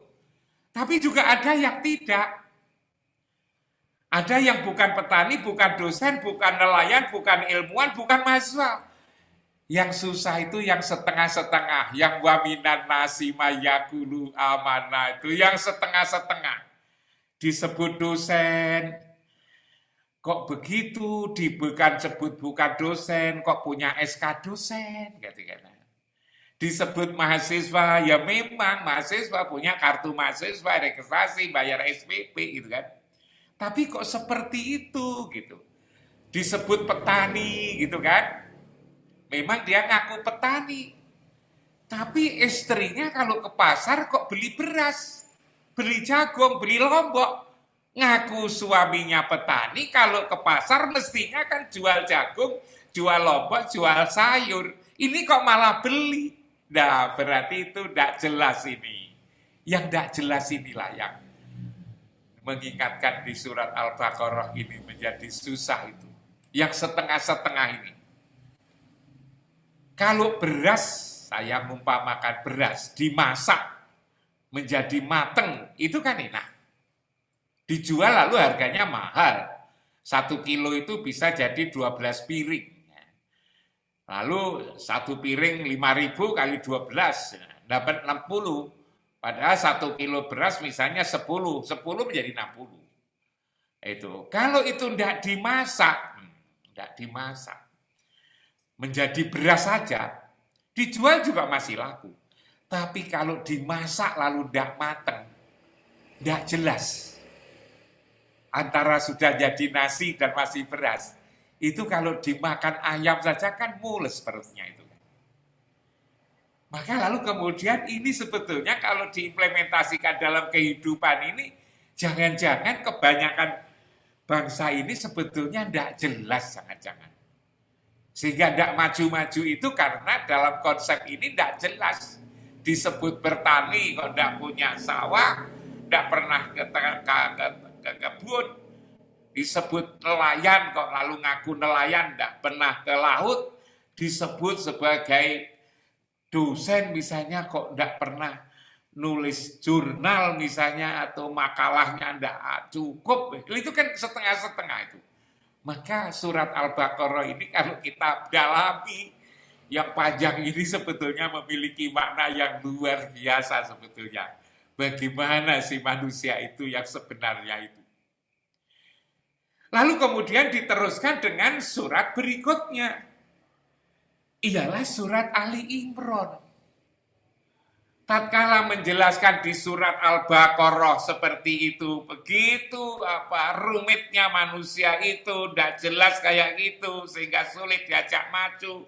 Tapi juga ada yang tidak. Ada yang bukan petani, bukan dosen, bukan nelayan, bukan ilmuwan, bukan mahasiswa. Yang susah itu yang setengah-setengah, yang waminan nasi mayakulu amanah itu yang setengah-setengah. Disebut dosen, kok begitu, bukan sebut bukan dosen, kok punya SK dosen, gitu kan. Disebut mahasiswa, ya memang mahasiswa punya kartu mahasiswa, registrasi, bayar SPP gitu kan. Tapi kok seperti itu gitu. Disebut petani gitu kan. Memang dia ngaku petani. Tapi istrinya kalau ke pasar kok beli beras, beli jagung, beli lombok. Ngaku suaminya petani, kalau ke pasar mestinya kan jual jagung, jual lombok, jual sayur. Ini kok malah beli. Nah, berarti itu tidak jelas ini. Yang tidak jelas inilah yang mengingatkan di surat Al-Baqarah ini menjadi susah itu. Yang setengah-setengah ini. Kalau beras, saya mengumpamakan beras, dimasak menjadi mateng, itu kan enak. Dijual lalu harganya mahal. 1 kilo itu bisa jadi 12 piring. Lalu 1 piring 5.000 kali 12, dapat 60. Padahal 1 kilo beras misalnya 10 menjadi 60. Itu. Kalau itu tidak dimasak, menjadi beras saja, dijual juga masih laku. Tapi kalau dimasak lalu tidak matang, tidak jelas. Antara sudah jadi nasi dan masih beras. Itu kalau dimakan ayam saja kan mules perutnya itu. Maka lalu kemudian ini sebetulnya kalau diimplementasikan dalam kehidupan ini, jangan-jangan kebanyakan bangsa ini sebetulnya tidak jelas, jangan-jangan. Sehingga tidak maju-maju itu karena dalam konsep ini tidak jelas. Disebut bertani kok tidak punya sawah, tidak pernah ke kebun. Disebut nelayan kok lalu ngaku nelayan, tidak pernah ke laut. Disebut sebagai dosen misalnya kok tidak pernah nulis jurnal misalnya atau makalahnya tidak cukup. Itu kan setengah-setengah itu. Maka surat Al-Baqarah ini kalau kita dalami yang panjang ini sebetulnya memiliki makna yang luar biasa sebetulnya. Bagaimana si manusia itu yang sebenarnya itu. Lalu kemudian diteruskan dengan surat berikutnya. Ialah surat Ali Imran. Tatkala menjelaskan di surat Al-Baqarah seperti itu, begitu rumitnya manusia itu, tidak jelas kayak gitu, sehingga sulit diajak maju.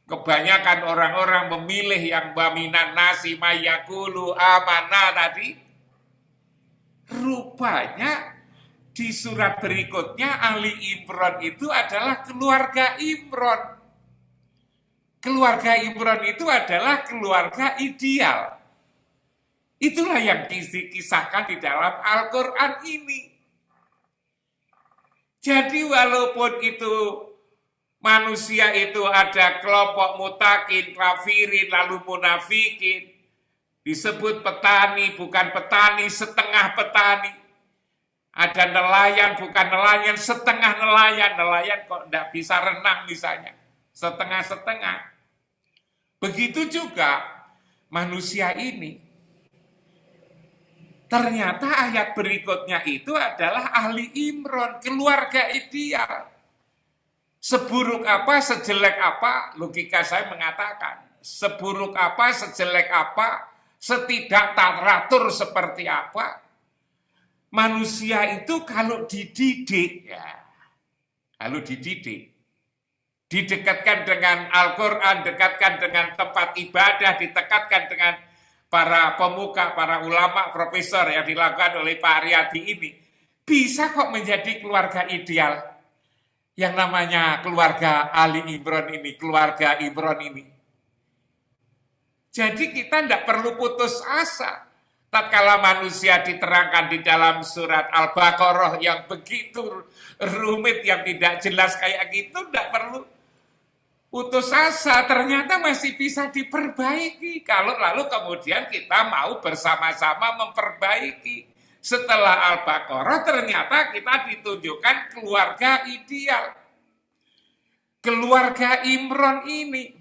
Kebanyakan orang-orang memilih yang baminan nasi mayakulu amanah tadi. Rupanya di surat berikutnya Ali Imran itu adalah keluarga Imran. Keluarga Imran itu adalah keluarga ideal. Itulah yang dikisahkan di dalam Al-Quran ini. Jadi walaupun itu manusia itu ada kelompok mutakin, kafirin, lalu munafikin. Disebut petani, bukan petani, setengah petani. Ada nelayan, bukan nelayan, setengah nelayan. Nelayan kok tidak bisa renang misalnya. Setengah-setengah. Begitu juga manusia ini. Ternyata ayat berikutnya itu adalah ahli Imron, keluarga ideal. Seburuk apa, sejelek apa, logika saya mengatakan. Seburuk apa, sejelek apa, setidak teratur seperti apa. Manusia itu kalau dididik, ya, kalau dididik, didekatkan dengan Al-Quran, dekatkan dengan tempat ibadah, didekatkan dengan para pemuka, para ulama, profesor yang dilakukan oleh Pak Riyadi ini, bisa kok menjadi keluarga ideal. Yang namanya keluarga Ali Imron ini, keluarga Imron ini. Jadi kita tidak perlu putus asa. Tatkala manusia diterangkan di dalam surat Al-Baqarah yang begitu rumit, yang tidak jelas kayak gitu, tidak perlu putus asa, ternyata masih bisa diperbaiki. Kalau lalu kemudian kita mau bersama-sama memperbaiki. Setelah Al-Baqarah ternyata kita ditunjukkan keluarga ideal. Keluarga Imron ini.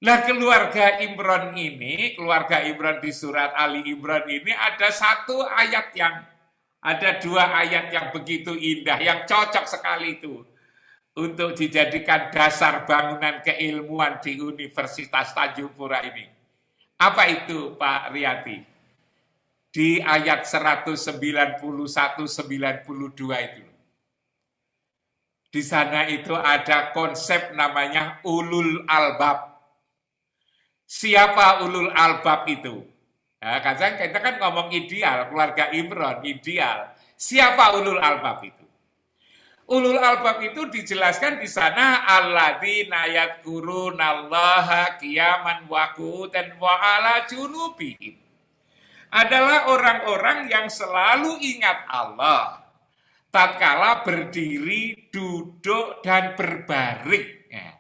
Nah, keluarga Imron ini, keluarga Imron di surat Ali Imron ini ada dua ayat yang begitu indah, yang cocok sekali itu untuk dijadikan dasar bangunan keilmuan di Universitas Tanjung Pura ini. Apa itu, Pak Riyadi? Di ayat 191-92 itu. Di sana itu ada konsep namanya ulul albab. Siapa ulul albab itu? Nah, kita kan ngomong ideal, keluarga Imron, ideal. Siapa ulul albab itu? Ulul albab itu dijelaskan di sana alladzina yadhkurunallaha qiyaman wa qu'udan wa ala junubihim. Adalah orang-orang yang selalu ingat Allah tatkala berdiri, duduk, dan berbaring. Ya.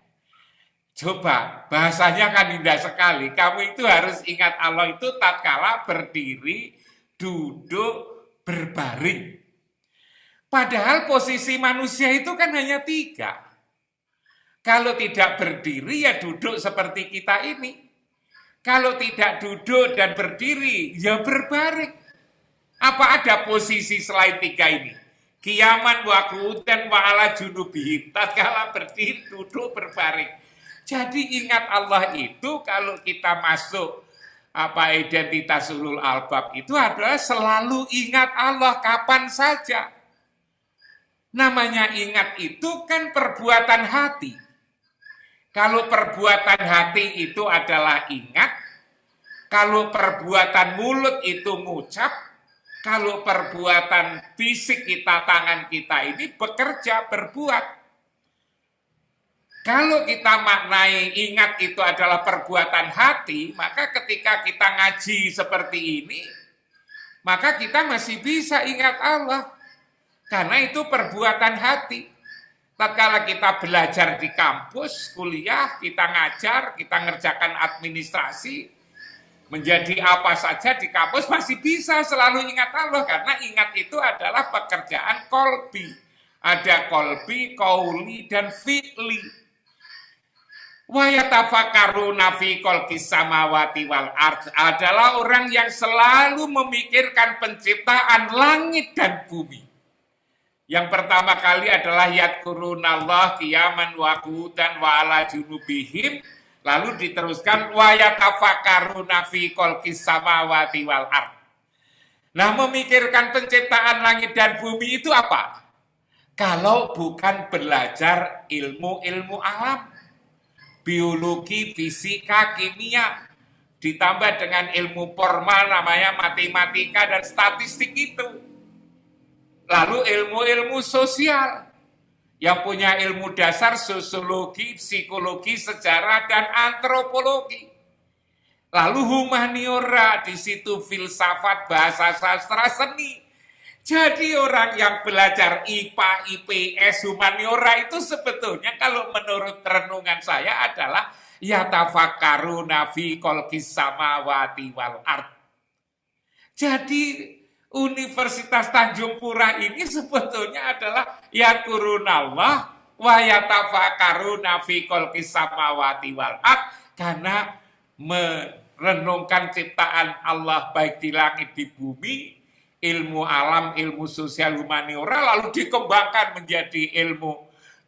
Coba, bahasanya kan indah sekali. Kamu itu harus ingat Allah itu tatkala berdiri, duduk, berbaring. Padahal posisi manusia itu kan hanya 3. Kalau tidak berdiri ya duduk seperti kita ini. Kalau tidak duduk dan berdiri, ya berbaring. Apa ada posisi selain 3 ini? Qiyaman wa qu'udan wa ala junubihim. Tatkala berdiri, duduk, berbaring. Jadi ingat Allah itu kalau kita masuk identitas ulul albab itu adalah selalu ingat Allah kapan saja. Namanya ingat itu kan perbuatan hati. Kalau perbuatan hati itu adalah ingat, kalau perbuatan mulut itu ngucap, kalau perbuatan fisik kita, tangan kita ini bekerja, berbuat. Kalau kita maknai ingat itu adalah perbuatan hati, maka ketika kita ngaji seperti ini, maka kita masih bisa ingat Allah. Karena itu perbuatan hati. Tatkala kita belajar di kampus, kuliah, kita ngajar, kita ngerjakan administrasi, menjadi apa saja di kampus masih bisa selalu ingat Allah. Karena ingat itu adalah pekerjaan kolbi. Ada kolbi, kauli, dan fi'li. Wa yatafakkaruna fi khalqis samawati wal ardh adalah orang yang selalu memikirkan penciptaan langit dan bumi. Yang pertama kali adalah yadhkurunallah qiyaman wa qu'udan wa ala junubihim, lalu diteruskan wa yatafakkaruna fi khalqis samawati wal ardh. Nah, memikirkan penciptaan langit dan bumi itu apa? Kalau bukan belajar ilmu-ilmu alam, biologi, fisika, kimia, ditambah dengan ilmu formal namanya matematika dan statistik itu. Lalu ilmu-ilmu sosial, yang punya ilmu dasar sosiologi, psikologi, sejarah, dan antropologi. Lalu humaniora, di situ filsafat, bahasa sastra, seni. Jadi orang yang belajar IPA, IPS, humaniora itu sebetulnya kalau menurut renungan saya adalah yatafakkaruna fi khalqis samawati wal ardh. Jadi Universitas Tanjung Pura ini sebetulnya adalah yadhkurunallah wa yatafakkaruna fi khalqis samawati wal ard, karena merenungkan ciptaan Allah baik di langit di bumi, ilmu alam, ilmu sosial humaniora, lalu dikembangkan menjadi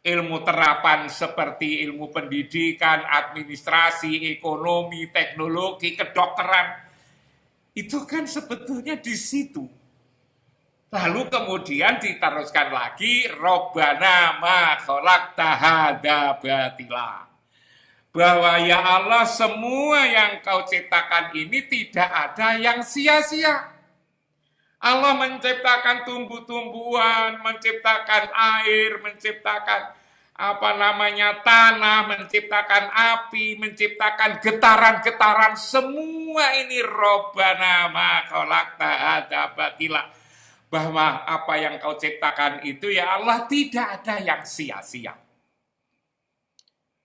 ilmu terapan seperti ilmu pendidikan, administrasi, ekonomi, teknologi, kedokteran. Itu kan sebetulnya di situ. Lalu kemudian diteruskan lagi, Robbana ma khalaqta hadza batila. Bahwa ya Allah, semua yang kau ciptakan ini tidak ada yang sia-sia. Allah menciptakan tumbuh-tumbuhan, menciptakan air, menciptakan tanah, menciptakan api, menciptakan getaran-getaran, semua ini Robbana ma khalaqta hadza batila. Bahwa apa yang kau ciptakan itu ya Allah tidak ada yang sia-sia.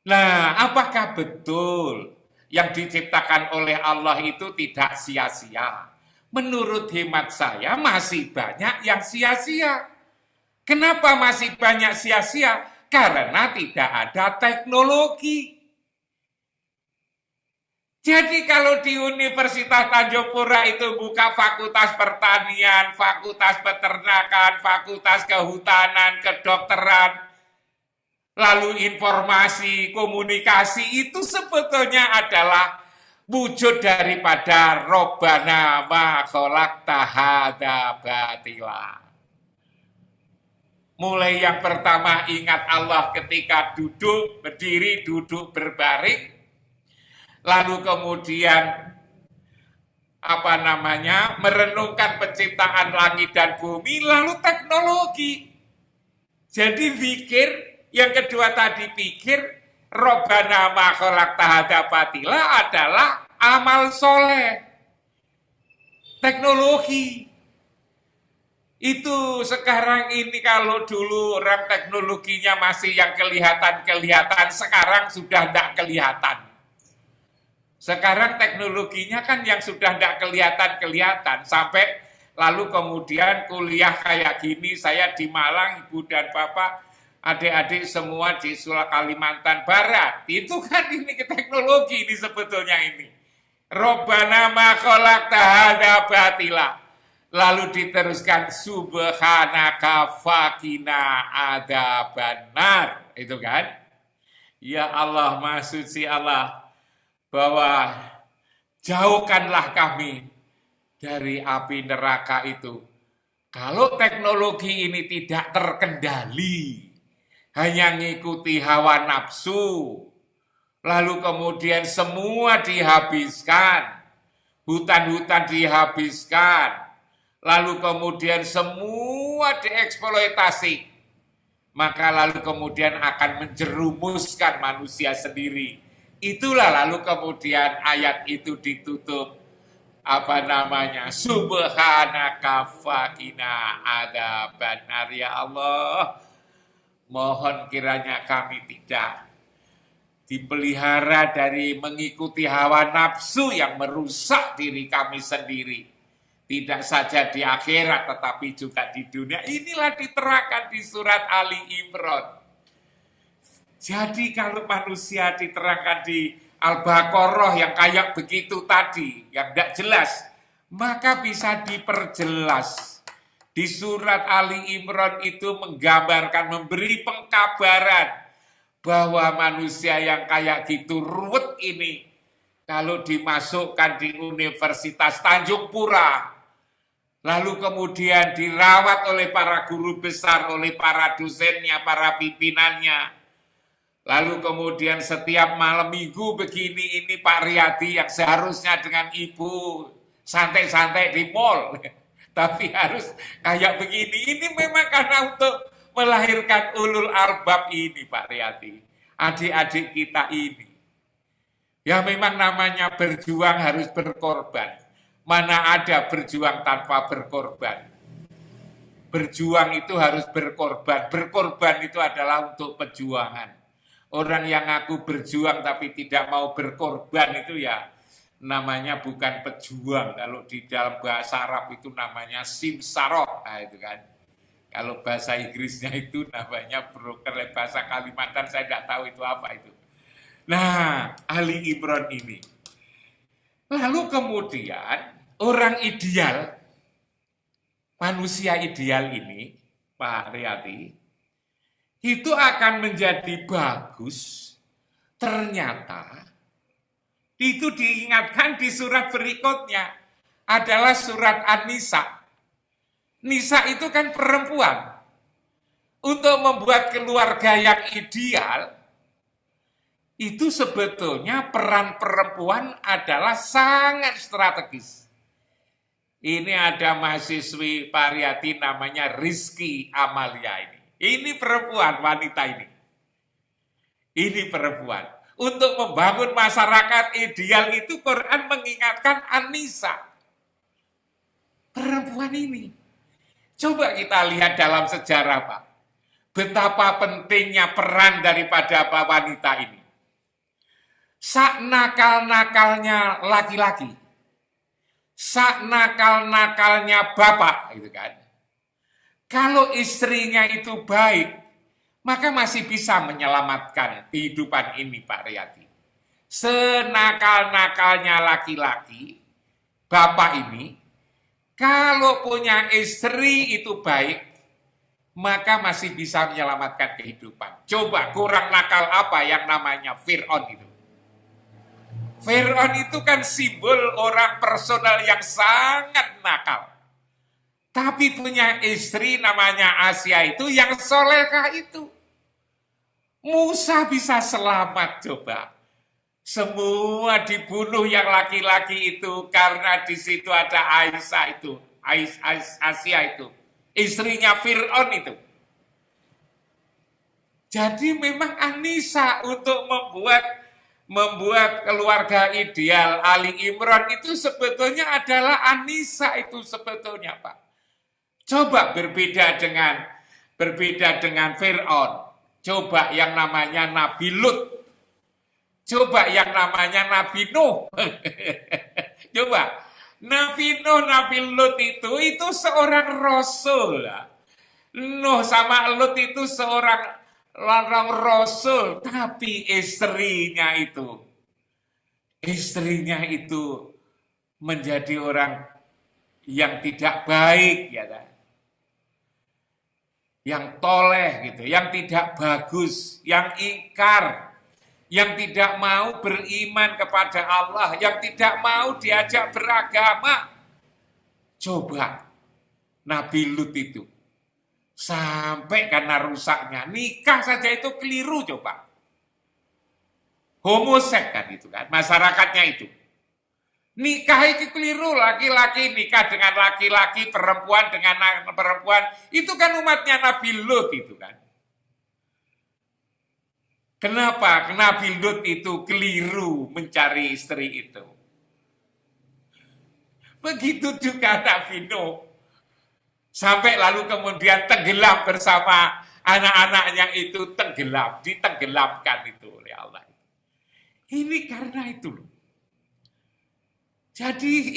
Nah, apakah betul yang diciptakan oleh Allah itu tidak sia-sia? Menurut hemat saya masih banyak yang sia-sia. Kenapa masih banyak sia-sia? Karena tidak ada teknologi. Jadi kalau di Universitas Tanjung Pura itu buka fakultas pertanian, fakultas peternakan, fakultas kehutanan, kedokteran, lalu informasi, komunikasi, itu sebetulnya adalah wujud daripada Robbana ma khalaqta hadza batila. Mulai yang pertama ingat Allah ketika duduk, berdiri, duduk, berbaring. Lalu kemudian merenungkan penciptaan langit dan bumi, lalu teknologi. Jadi pikir, yang kedua tadi pikir, Robbana ma khalaqta hadza batila adalah amal soleh. Teknologi. Itu sekarang ini kalau dulu orang teknologinya masih yang kelihatan-kelihatan, sekarang sudah tidak kelihatan. Sekarang teknologinya kan yang sudah tidak kelihatan-kelihatan, sampai lalu kemudian kuliah kayak gini, saya di Malang, Ibu dan Bapak, adik-adik semua di Kalimantan Barat, itu kan ini teknologi ini sebetulnya ini. Robbana ma khalaqta hadza batila. Lalu diteruskan subhanaka faqina adzabannar, itu kan? Ya Allah, Maha Suci Allah, bahwa jauhkanlah kami dari api neraka itu. Kalau teknologi ini tidak terkendali, hanya ngikuti hawa nafsu, lalu kemudian semua dihabiskan, hutan-hutan dihabiskan, lalu kemudian semua dieksploitasi, maka lalu kemudian akan menjerumuskan manusia sendiri. Itulah lalu kemudian ayat itu ditutup subhanaka faqina adzabannar. Ya Allah, mohon kiranya kami tidak dipelihara dari mengikuti hawa nafsu yang merusak diri kami sendiri. Tidak saja di akhirat tetapi juga di dunia. Inilah diterangkan di surat Ali Imran. Jadi kalau manusia diterangkan di Al-Baqarah yang kayak begitu tadi, yang tidak jelas, maka bisa diperjelas. Di surat Ali Imran itu menggambarkan, memberi pengkabaran bahwa manusia yang kayak gitu ruwet ini, kalau dimasukkan di Universitas Tanjung Pura, lalu kemudian dirawat oleh para guru besar, oleh para dosennya, para pimpinannya, lalu kemudian setiap malam minggu begini, ini Pak Riyadi yang seharusnya dengan Ibu santai-santai di mall, tapi harus kayak begini. Ini memang karena untuk melahirkan ulul albab ini Pak Riyadi, adik-adik kita ini. Ya memang namanya berjuang harus berkorban. Mana ada berjuang tanpa berkorban. Berjuang itu harus berkorban. Berkorban itu adalah untuk perjuangan. Orang yang ngaku berjuang tapi tidak mau berkorban itu ya namanya bukan pejuang. Kalau di dalam bahasa Arab itu namanya simsarot, nah itu kan. Kalau bahasa Inggrisnya itu namanya broker, bahasa Kalimantan saya tidak tahu itu apa itu. Nah, Ali Imran ini. Lalu kemudian orang ideal, manusia ideal ini, Pak Riyadi, itu akan menjadi bagus. Ternyata itu diingatkan di surat berikutnya adalah surat An-Nisa. Nisa itu kan perempuan. Untuk membuat keluarga yang ideal, itu sebetulnya peran perempuan adalah sangat strategis. Ini ada mahasiswi Pariyati namanya Rizky Amalia ini. Ini perempuan, wanita ini. Ini perempuan. Untuk membangun masyarakat ideal itu Quran mengingatkan An-Nisa. Perempuan ini. Coba kita lihat dalam sejarah, Pak. Betapa pentingnya peran daripada wanita ini. Sak nakal-nakalnya laki-laki. Sak nakal-nakalnya bapak, gitu kan. Kalau istrinya itu baik, maka masih bisa menyelamatkan kehidupan ini, Pak Riyadi. Senakal-nakalnya laki-laki, bapak ini, kalau punya istri itu baik, maka masih bisa menyelamatkan kehidupan. Coba kurang nakal apa yang namanya Fir'aun itu. Fir'aun itu kan simbol orang personal yang sangat nakal. Tapi punya istri namanya Asia itu yang solehah itu. Musa bisa selamat coba. Semua dibunuh yang laki-laki itu karena di situ ada Aisyah itu, Asia itu, istrinya Fir'aun itu. Jadi memang An-Nisa untuk membuat keluarga ideal Ali Imran itu sebetulnya adalah An-Nisa itu sebetulnya, Pak. Coba berbeda dengan Fir'aun. Coba yang namanya Nabi Lut. Coba yang namanya Nabi Nuh. Coba. Nabi Nuh, Nabi Lut itu seorang rasul. Nuh sama Lut itu seorang rasul. Tapi istrinya itu menjadi orang yang tidak baik, ya kan? Yang toleh gitu, yang tidak bagus, yang ingkar, yang tidak mau beriman kepada Allah, yang tidak mau diajak beragama. Coba Nabi Lut itu sampai karena rusaknya nikah saja itu keliru, coba. Homoseks kan itu kan, masyarakatnya itu. Nikah itu keliru, laki-laki nikah dengan laki-laki, perempuan dengan perempuan. Itu kan umatnya Nabi Lut itu kan. Kenapa Nabi Lut itu keliru mencari istri itu? Begitu juga Nabi Nuh. Sampai lalu kemudian tenggelam bersama anak-anaknya itu, ditenggelamkan itu oleh Allah. Ini karena itu loh. Jadi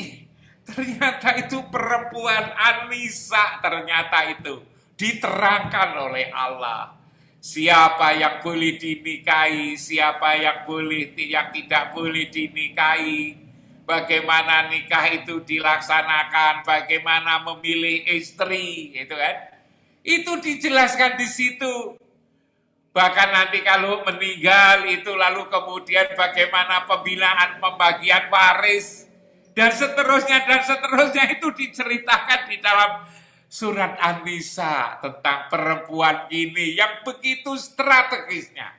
ternyata itu perempuan An-Nisa, ternyata itu diterangkan oleh Allah. Siapa yang boleh dinikahi, siapa yang tidak boleh dinikahi, bagaimana nikah itu dilaksanakan, bagaimana memilih istri, itu kan? Itu dijelaskan di situ. Bahkan nanti kalau meninggal itu lalu kemudian bagaimana pembagian waris. Dan seterusnya itu diceritakan di dalam surat An-Nisa tentang perempuan ini yang begitu strategisnya.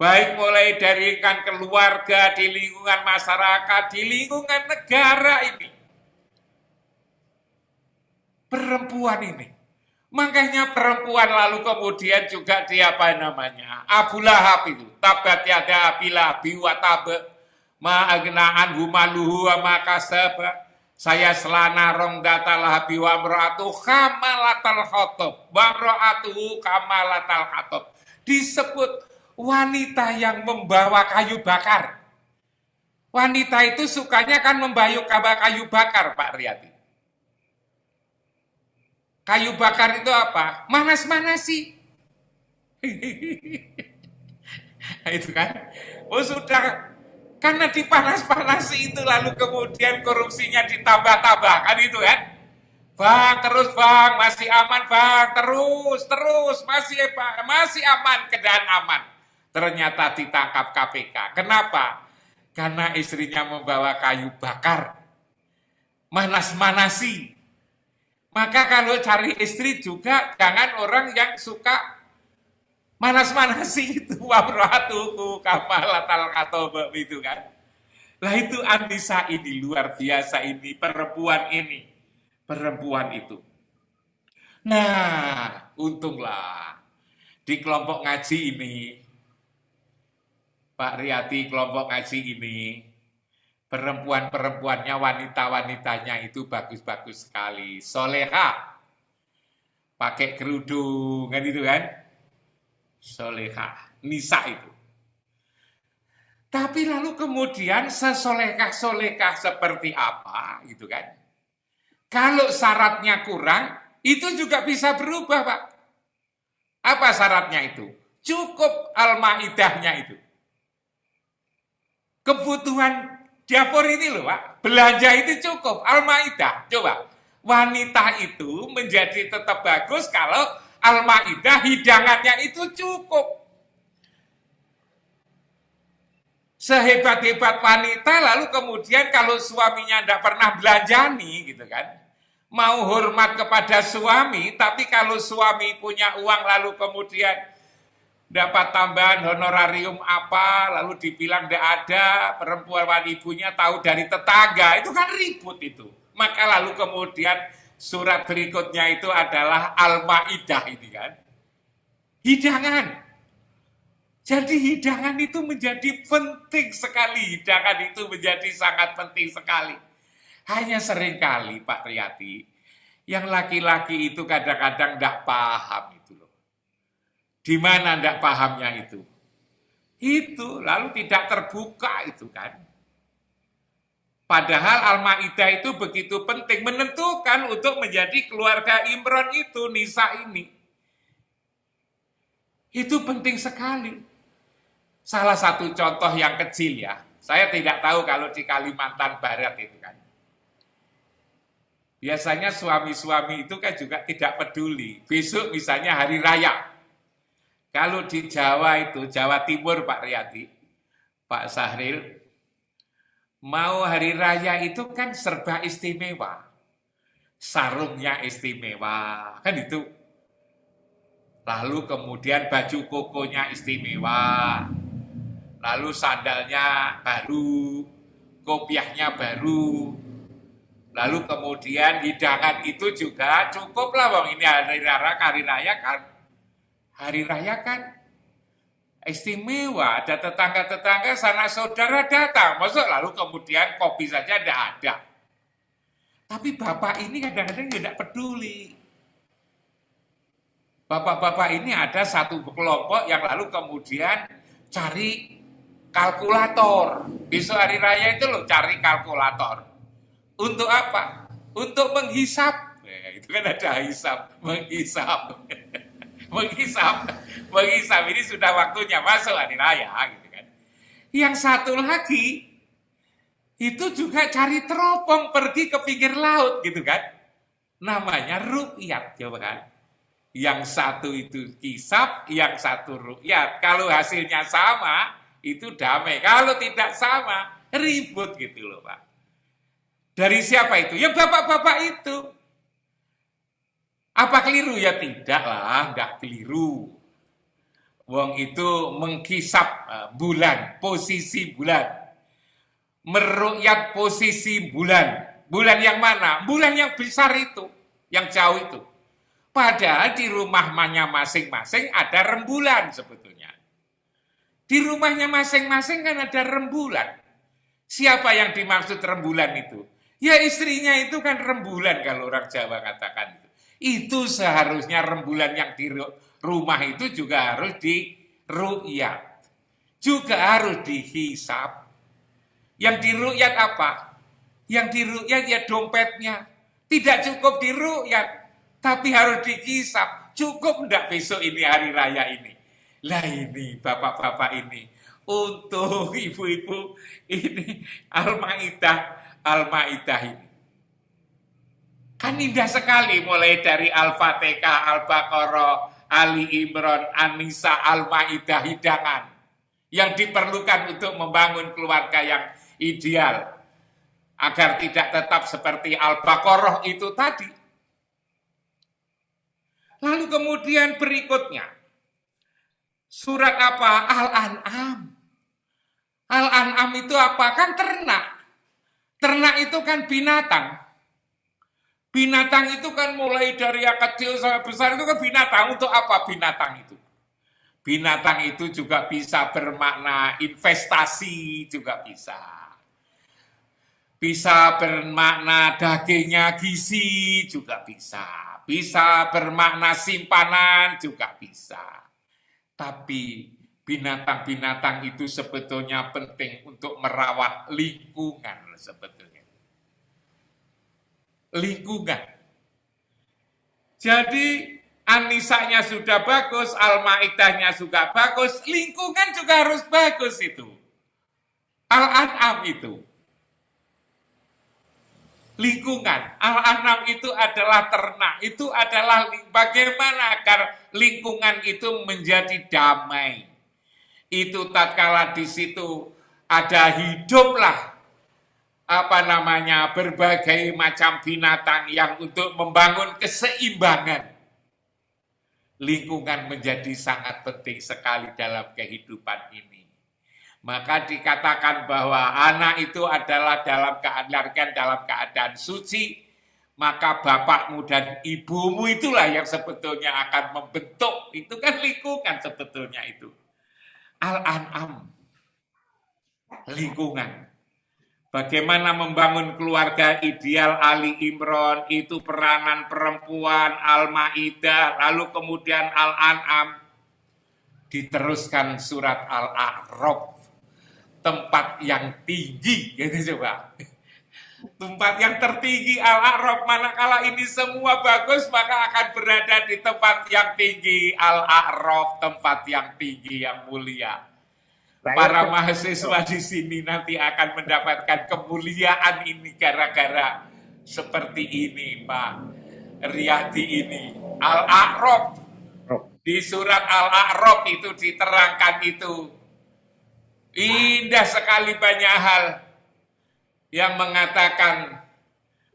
Baik mulai dari lingkungan keluarga, di lingkungan masyarakat, di lingkungan negara ini. Perempuan ini. Makanya perempuan lalu kemudian juga Abu Lahab itu. Tabat yada Abi Lahab wa tab. Ma'agna'an humaluhu wa makasab. Saya selana rong data lahabi wa mra'atu kamalatal khotob. Wa mra'atuhu kamalatal khotob. Disebut wanita yang membawa kayu bakar. Wanita itu sukanya kan membawa kayu bakar, Pak Riyadi. Kayu bakar itu apa? Manas-manasi. Itu kan. Oh sudah, karena dipanas-panasi itu lalu kemudian korupsinya ditambah-tambahkan itu kan. Bang, terus bang, masih aman bang, terus, masih aman, keadaan aman. Ternyata ditangkap KPK. Kenapa? Karena istrinya membawa kayu bakar. Manas-manasi. Maka kalau cari istri juga jangan orang yang suka manas-manasi itu. Wamra'atuhu kamalatal katoba itu kan. Lah itu Anissa ini luar biasa ini, perempuan ini. Perempuan itu. Nah, untunglah di kelompok ngaji ini, Pak Riyadi kelompok ngaji ini, perempuan-perempuannya, wanita-wanitanya itu bagus-bagus sekali. Soleha. Pakai kerudung, kan itu kan? Soleha. Nisa itu. Tapi lalu kemudian sesolekah-solekah seperti apa, gitu kan? Kalau syaratnya kurang, itu juga bisa berubah, Pak. Apa syaratnya itu? Cukup Al-Maidahnya itu. Kebutuhan dapur ini loh, Pak. Belanja itu cukup. Al-Maidah. Coba. Wanita itu menjadi tetap bagus kalau Al-Maidah hidangannya itu cukup. Sehebat-hebat wanita, lalu kemudian kalau suaminya tidak pernah belanjani, gitu kan. Mau hormat kepada suami, tapi kalau suami punya uang lalu kemudian dapat tambahan honorarium apa, lalu dibilang tidak ada, perempuan ibunya tahu dari tetangga, itu kan ribut itu. Maka lalu kemudian surat berikutnya itu adalah Al-Maidah ini kan. Hidangan. Jadi hidangan itu menjadi penting sekali, hidangan itu menjadi sangat penting sekali. Hanya seringkali Pak Riyadi, yang laki-laki itu kadang-kadang tidak paham itu loh. Di mana tidak pahamnya itu? Itu lalu tidak terbuka itu kan. Padahal Al-Maidah itu begitu penting, menentukan untuk menjadi keluarga Imron itu, Nisa ini. Itu penting sekali. Salah satu contoh yang kecil ya, saya tidak tahu kalau di Kalimantan Barat itu kan. Biasanya suami-suami itu kan juga tidak peduli. Besok misalnya hari raya. Kalau di Jawa itu, Jawa Timur Pak Riyadi, Pak Sahril, mau hari raya itu kan serba istimewa. Sarungnya istimewa, kan itu. Lalu kemudian baju kokonya istimewa. Lalu sandalnya baru, kopiahnya baru. Lalu kemudian hidangan itu juga cukuplah, Bang. Ini hari raya kan. Hari raya kan istimewa. Ada tetangga-tetangga, sanak saudara datang. Maksud lalu kemudian kopi saja tidak ada. Tapi bapak ini kadang-kadang tidak peduli. Bapak-bapak ini ada satu kelompok yang lalu kemudian cari kalkulator. Besok hari raya itu loh cari kalkulator. Untuk apa? Untuk menghisap. Itu kan ada hisap, menghisap. menghisap. Ini sudah waktunya masuk hari raya gitu kan. Yang satu lagi itu juga cari teropong pergi ke pinggir laut gitu kan. Namanya ruqyat, coba kan. Yang satu itu hisap, yang satu ruqyat. Kalau hasilnya sama, itu damai. Kalau tidak sama, ribut gitu loh, Pak. Dari siapa itu? Ya bapak-bapak itu. Apa keliru? Ya tidak lah, enggak keliru. Wong itu menghisap bulan, posisi bulan. Meruqyat posisi bulan. Bulan yang mana? Bulan yang besar itu, yang jauh itu. Padahal di rumahnya masing-masing ada rembulan sebetulnya. Di rumahnya masing-masing kan ada rembulan. Siapa yang dimaksud rembulan itu? Ya istrinya itu kan rembulan kalau orang Jawa katakan itu. Itu seharusnya rembulan yang di rumah itu juga harus diruqyat. Juga harus dihisap. Yang diruqyat apa? Yang diruqyat ya dompetnya. Tidak cukup diruqyat. Tapi harus dikisap. Cukup enggak besok ini hari raya ini? Lah ini bapak-bapak ini. Untuk ibu-ibu ini Al-Maidah ini. Kan indah sekali mulai dari Al-Fatihah, Al-Baqarah, Ali Imran, An-Nisa, Al-Maidah, hidangan yang diperlukan untuk membangun keluarga yang ideal agar tidak tetap seperti Al-Baqarah itu tadi. Lalu kemudian berikutnya surat apa? Al-An'am. Al-An'am itu apa? Kan ternak. Ternak itu kan binatang. Binatang itu kan mulai dari yang kecil sampai besar itu kan binatang. Untuk apa binatang itu? Binatang itu juga bisa bermakna investasi, juga bisa. Bisa bermakna dagingnya gizi, juga bisa. Bisa bermakna simpanan, juga bisa. Tapi binatang-binatang itu sebetulnya penting untuk merawat lingkungan sebetulnya. Lingkungan. Jadi An-Nisanya sudah bagus, Al-Maidahnya juga bagus, lingkungan juga harus bagus itu. Al-An'am itu. Lingkungan. Al-An'am itu adalah ternak. Itu adalah bagaimana agar lingkungan itu menjadi damai. Itu tatkala di situ ada hiduplah berbagai macam binatang yang untuk membangun keseimbangan. Lingkungan menjadi sangat penting sekali dalam kehidupan ini. Maka dikatakan bahwa anak itu adalah dalam keadaan suci, maka bapakmu dan ibumu itulah yang sebetulnya akan membentuk. Itu kan lingkungan sebetulnya itu. Al-An'am. Lingkungan. Bagaimana membangun keluarga ideal Ali Imran, itu peranan perempuan, Al-Maidah, lalu kemudian Al-An'am. Diteruskan surat Al-A'raf, tempat yang tinggi, gitu coba. Tempat yang tertinggi Al-A'raf, manakala ini semua bagus, maka akan berada di tempat yang tinggi Al-A'raf, tempat yang tinggi, yang mulia. Para mahasiswa di sini nanti akan mendapatkan kemuliaan ini gara-gara seperti ini, Pak Riyadi ini. Al-A'raf. Di surat Al-A'raf itu diterangkan itu. Indah sekali banyak hal yang mengatakan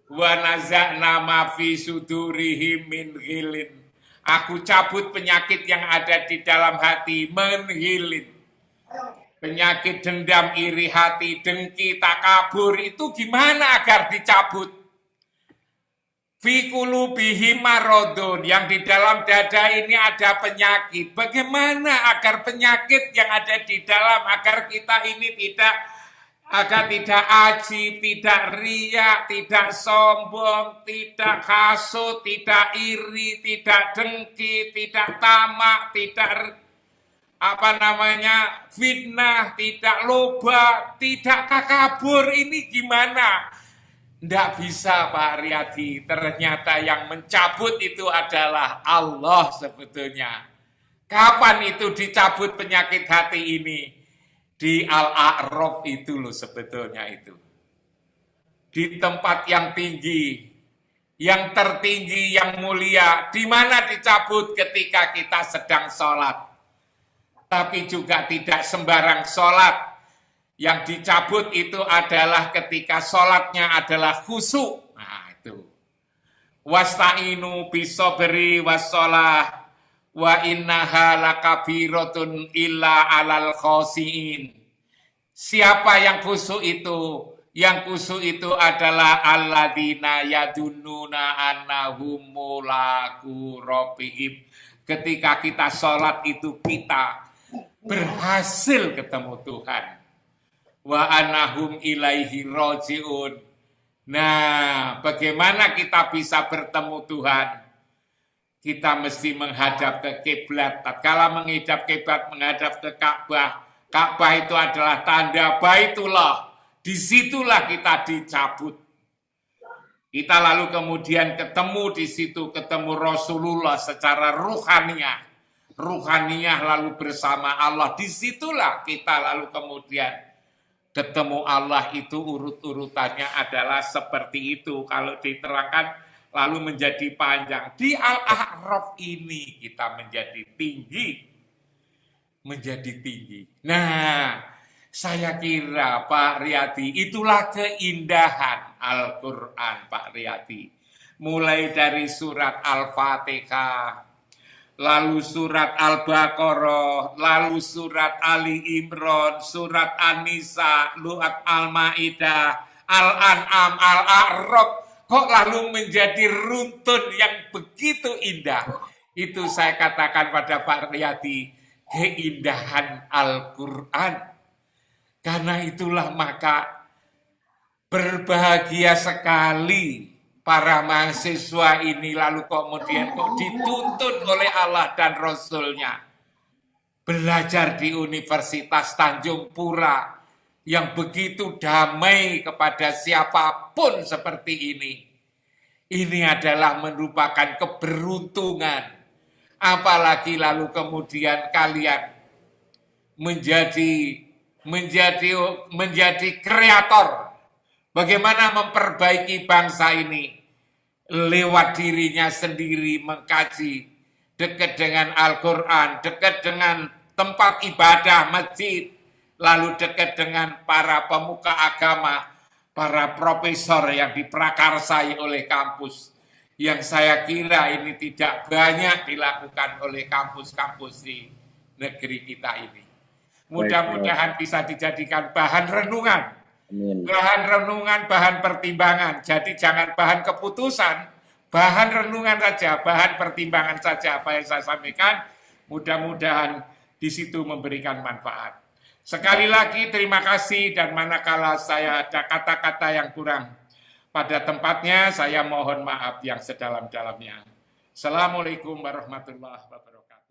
wa naza'na ma fi sudurihim min ghilin. Aku cabut penyakit yang ada di dalam hati, menghilin. Penyakit dendam, iri hati, dengki, takabur itu gimana agar dicabut? Fi qulubihim maradun, yang di dalam dada ini ada penyakit. Bagaimana agar penyakit yang ada di dalam, agar kita ini tidak aji, tidak riak, tidak sombong, tidak hasut, tidak iri, tidak dengki, tidak tamak, tidak fitnah, tidak loba, tidak takabur. Ini gimana? Tidak bisa, Pak Riyadi. Ternyata yang mencabut itu adalah Allah sebetulnya. Kapan itu dicabut penyakit hati ini? Di Al-A'raf itu loh sebetulnya itu. Di tempat yang tinggi, yang tertinggi, yang mulia. Di mana dicabut? Ketika kita sedang sholat. Tapi juga tidak sembarang sholat. Yang dicabut itu adalah ketika sholatnya adalah khusyuk. Nah itu. Wasta'inu bisobri wassolah wa innaha lakabiratun illa alal khosiin. Siapa yang khusyuk itu? Yang khusyuk itu adalah alladzina yadunnuna annahum mulaku rabbihim. Ketika kita sholat itu kita berhasil ketemu Tuhan. Wa anahum ilaihi roji'un. Nah, bagaimana kita bisa bertemu Tuhan? Kita mesti menghadap ke kiblat. Tatkala menghadap kiblat, menghadap ke Ka'bah. Ka'bah itu adalah tanda Baitullah. Disitulah kita dicabut. Kita lalu kemudian ketemu di situ, ketemu Rasulullah secara ruhaniyah. Ruhaniyah lalu bersama Allah. Disitulah kita lalu kemudian ketemu Allah itu urut-urutannya adalah seperti itu. Kalau diterangkan lalu menjadi panjang. Di Al-A'raf ini kita menjadi tinggi. Menjadi tinggi. Nah, saya kira Pak Riyadi itulah keindahan Al-Quran Pak Riyadi. Mulai dari surat Al-Fatihah, lalu surat Al-Baqarah, lalu surat Ali Imran, surat An-Nisa, surat Al-Ma'idah, Al-An'am, Al-A'raf, kok lalu menjadi runtun yang begitu indah. Itu saya katakan pada Pak Riyadi, keindahan Al-Quran. Karena itulah maka berbahagia sekali para mahasiswa ini lalu kemudian kok dituntut oleh Allah dan Rasulnya belajar di Universitas Tanjung Pura yang begitu damai kepada siapapun seperti ini. Ini adalah merupakan keberuntungan. Apalagi lalu kemudian kalian menjadi kreator. Bagaimana memperbaiki bangsa ini lewat dirinya sendiri mengkaji, dekat dengan Al-Quran, dekat dengan tempat ibadah masjid, lalu dekat dengan para pemuka agama, para profesor yang diprakarsai oleh kampus, yang saya kira ini tidak banyak dilakukan oleh kampus-kampus di negeri kita ini. Mudah-mudahan bisa dijadikan bahan renungan, bahan renungan, bahan pertimbangan. Jadi jangan bahan keputusan, bahan renungan saja, bahan pertimbangan saja apa yang saya sampaikan. Mudah-mudahan di situ memberikan manfaat. Sekali lagi terima kasih, dan manakala saya ada kata-kata yang kurang pada tempatnya, saya mohon maaf yang sedalam-dalamnya. Assalamualaikum warahmatullahi wabarakatuh.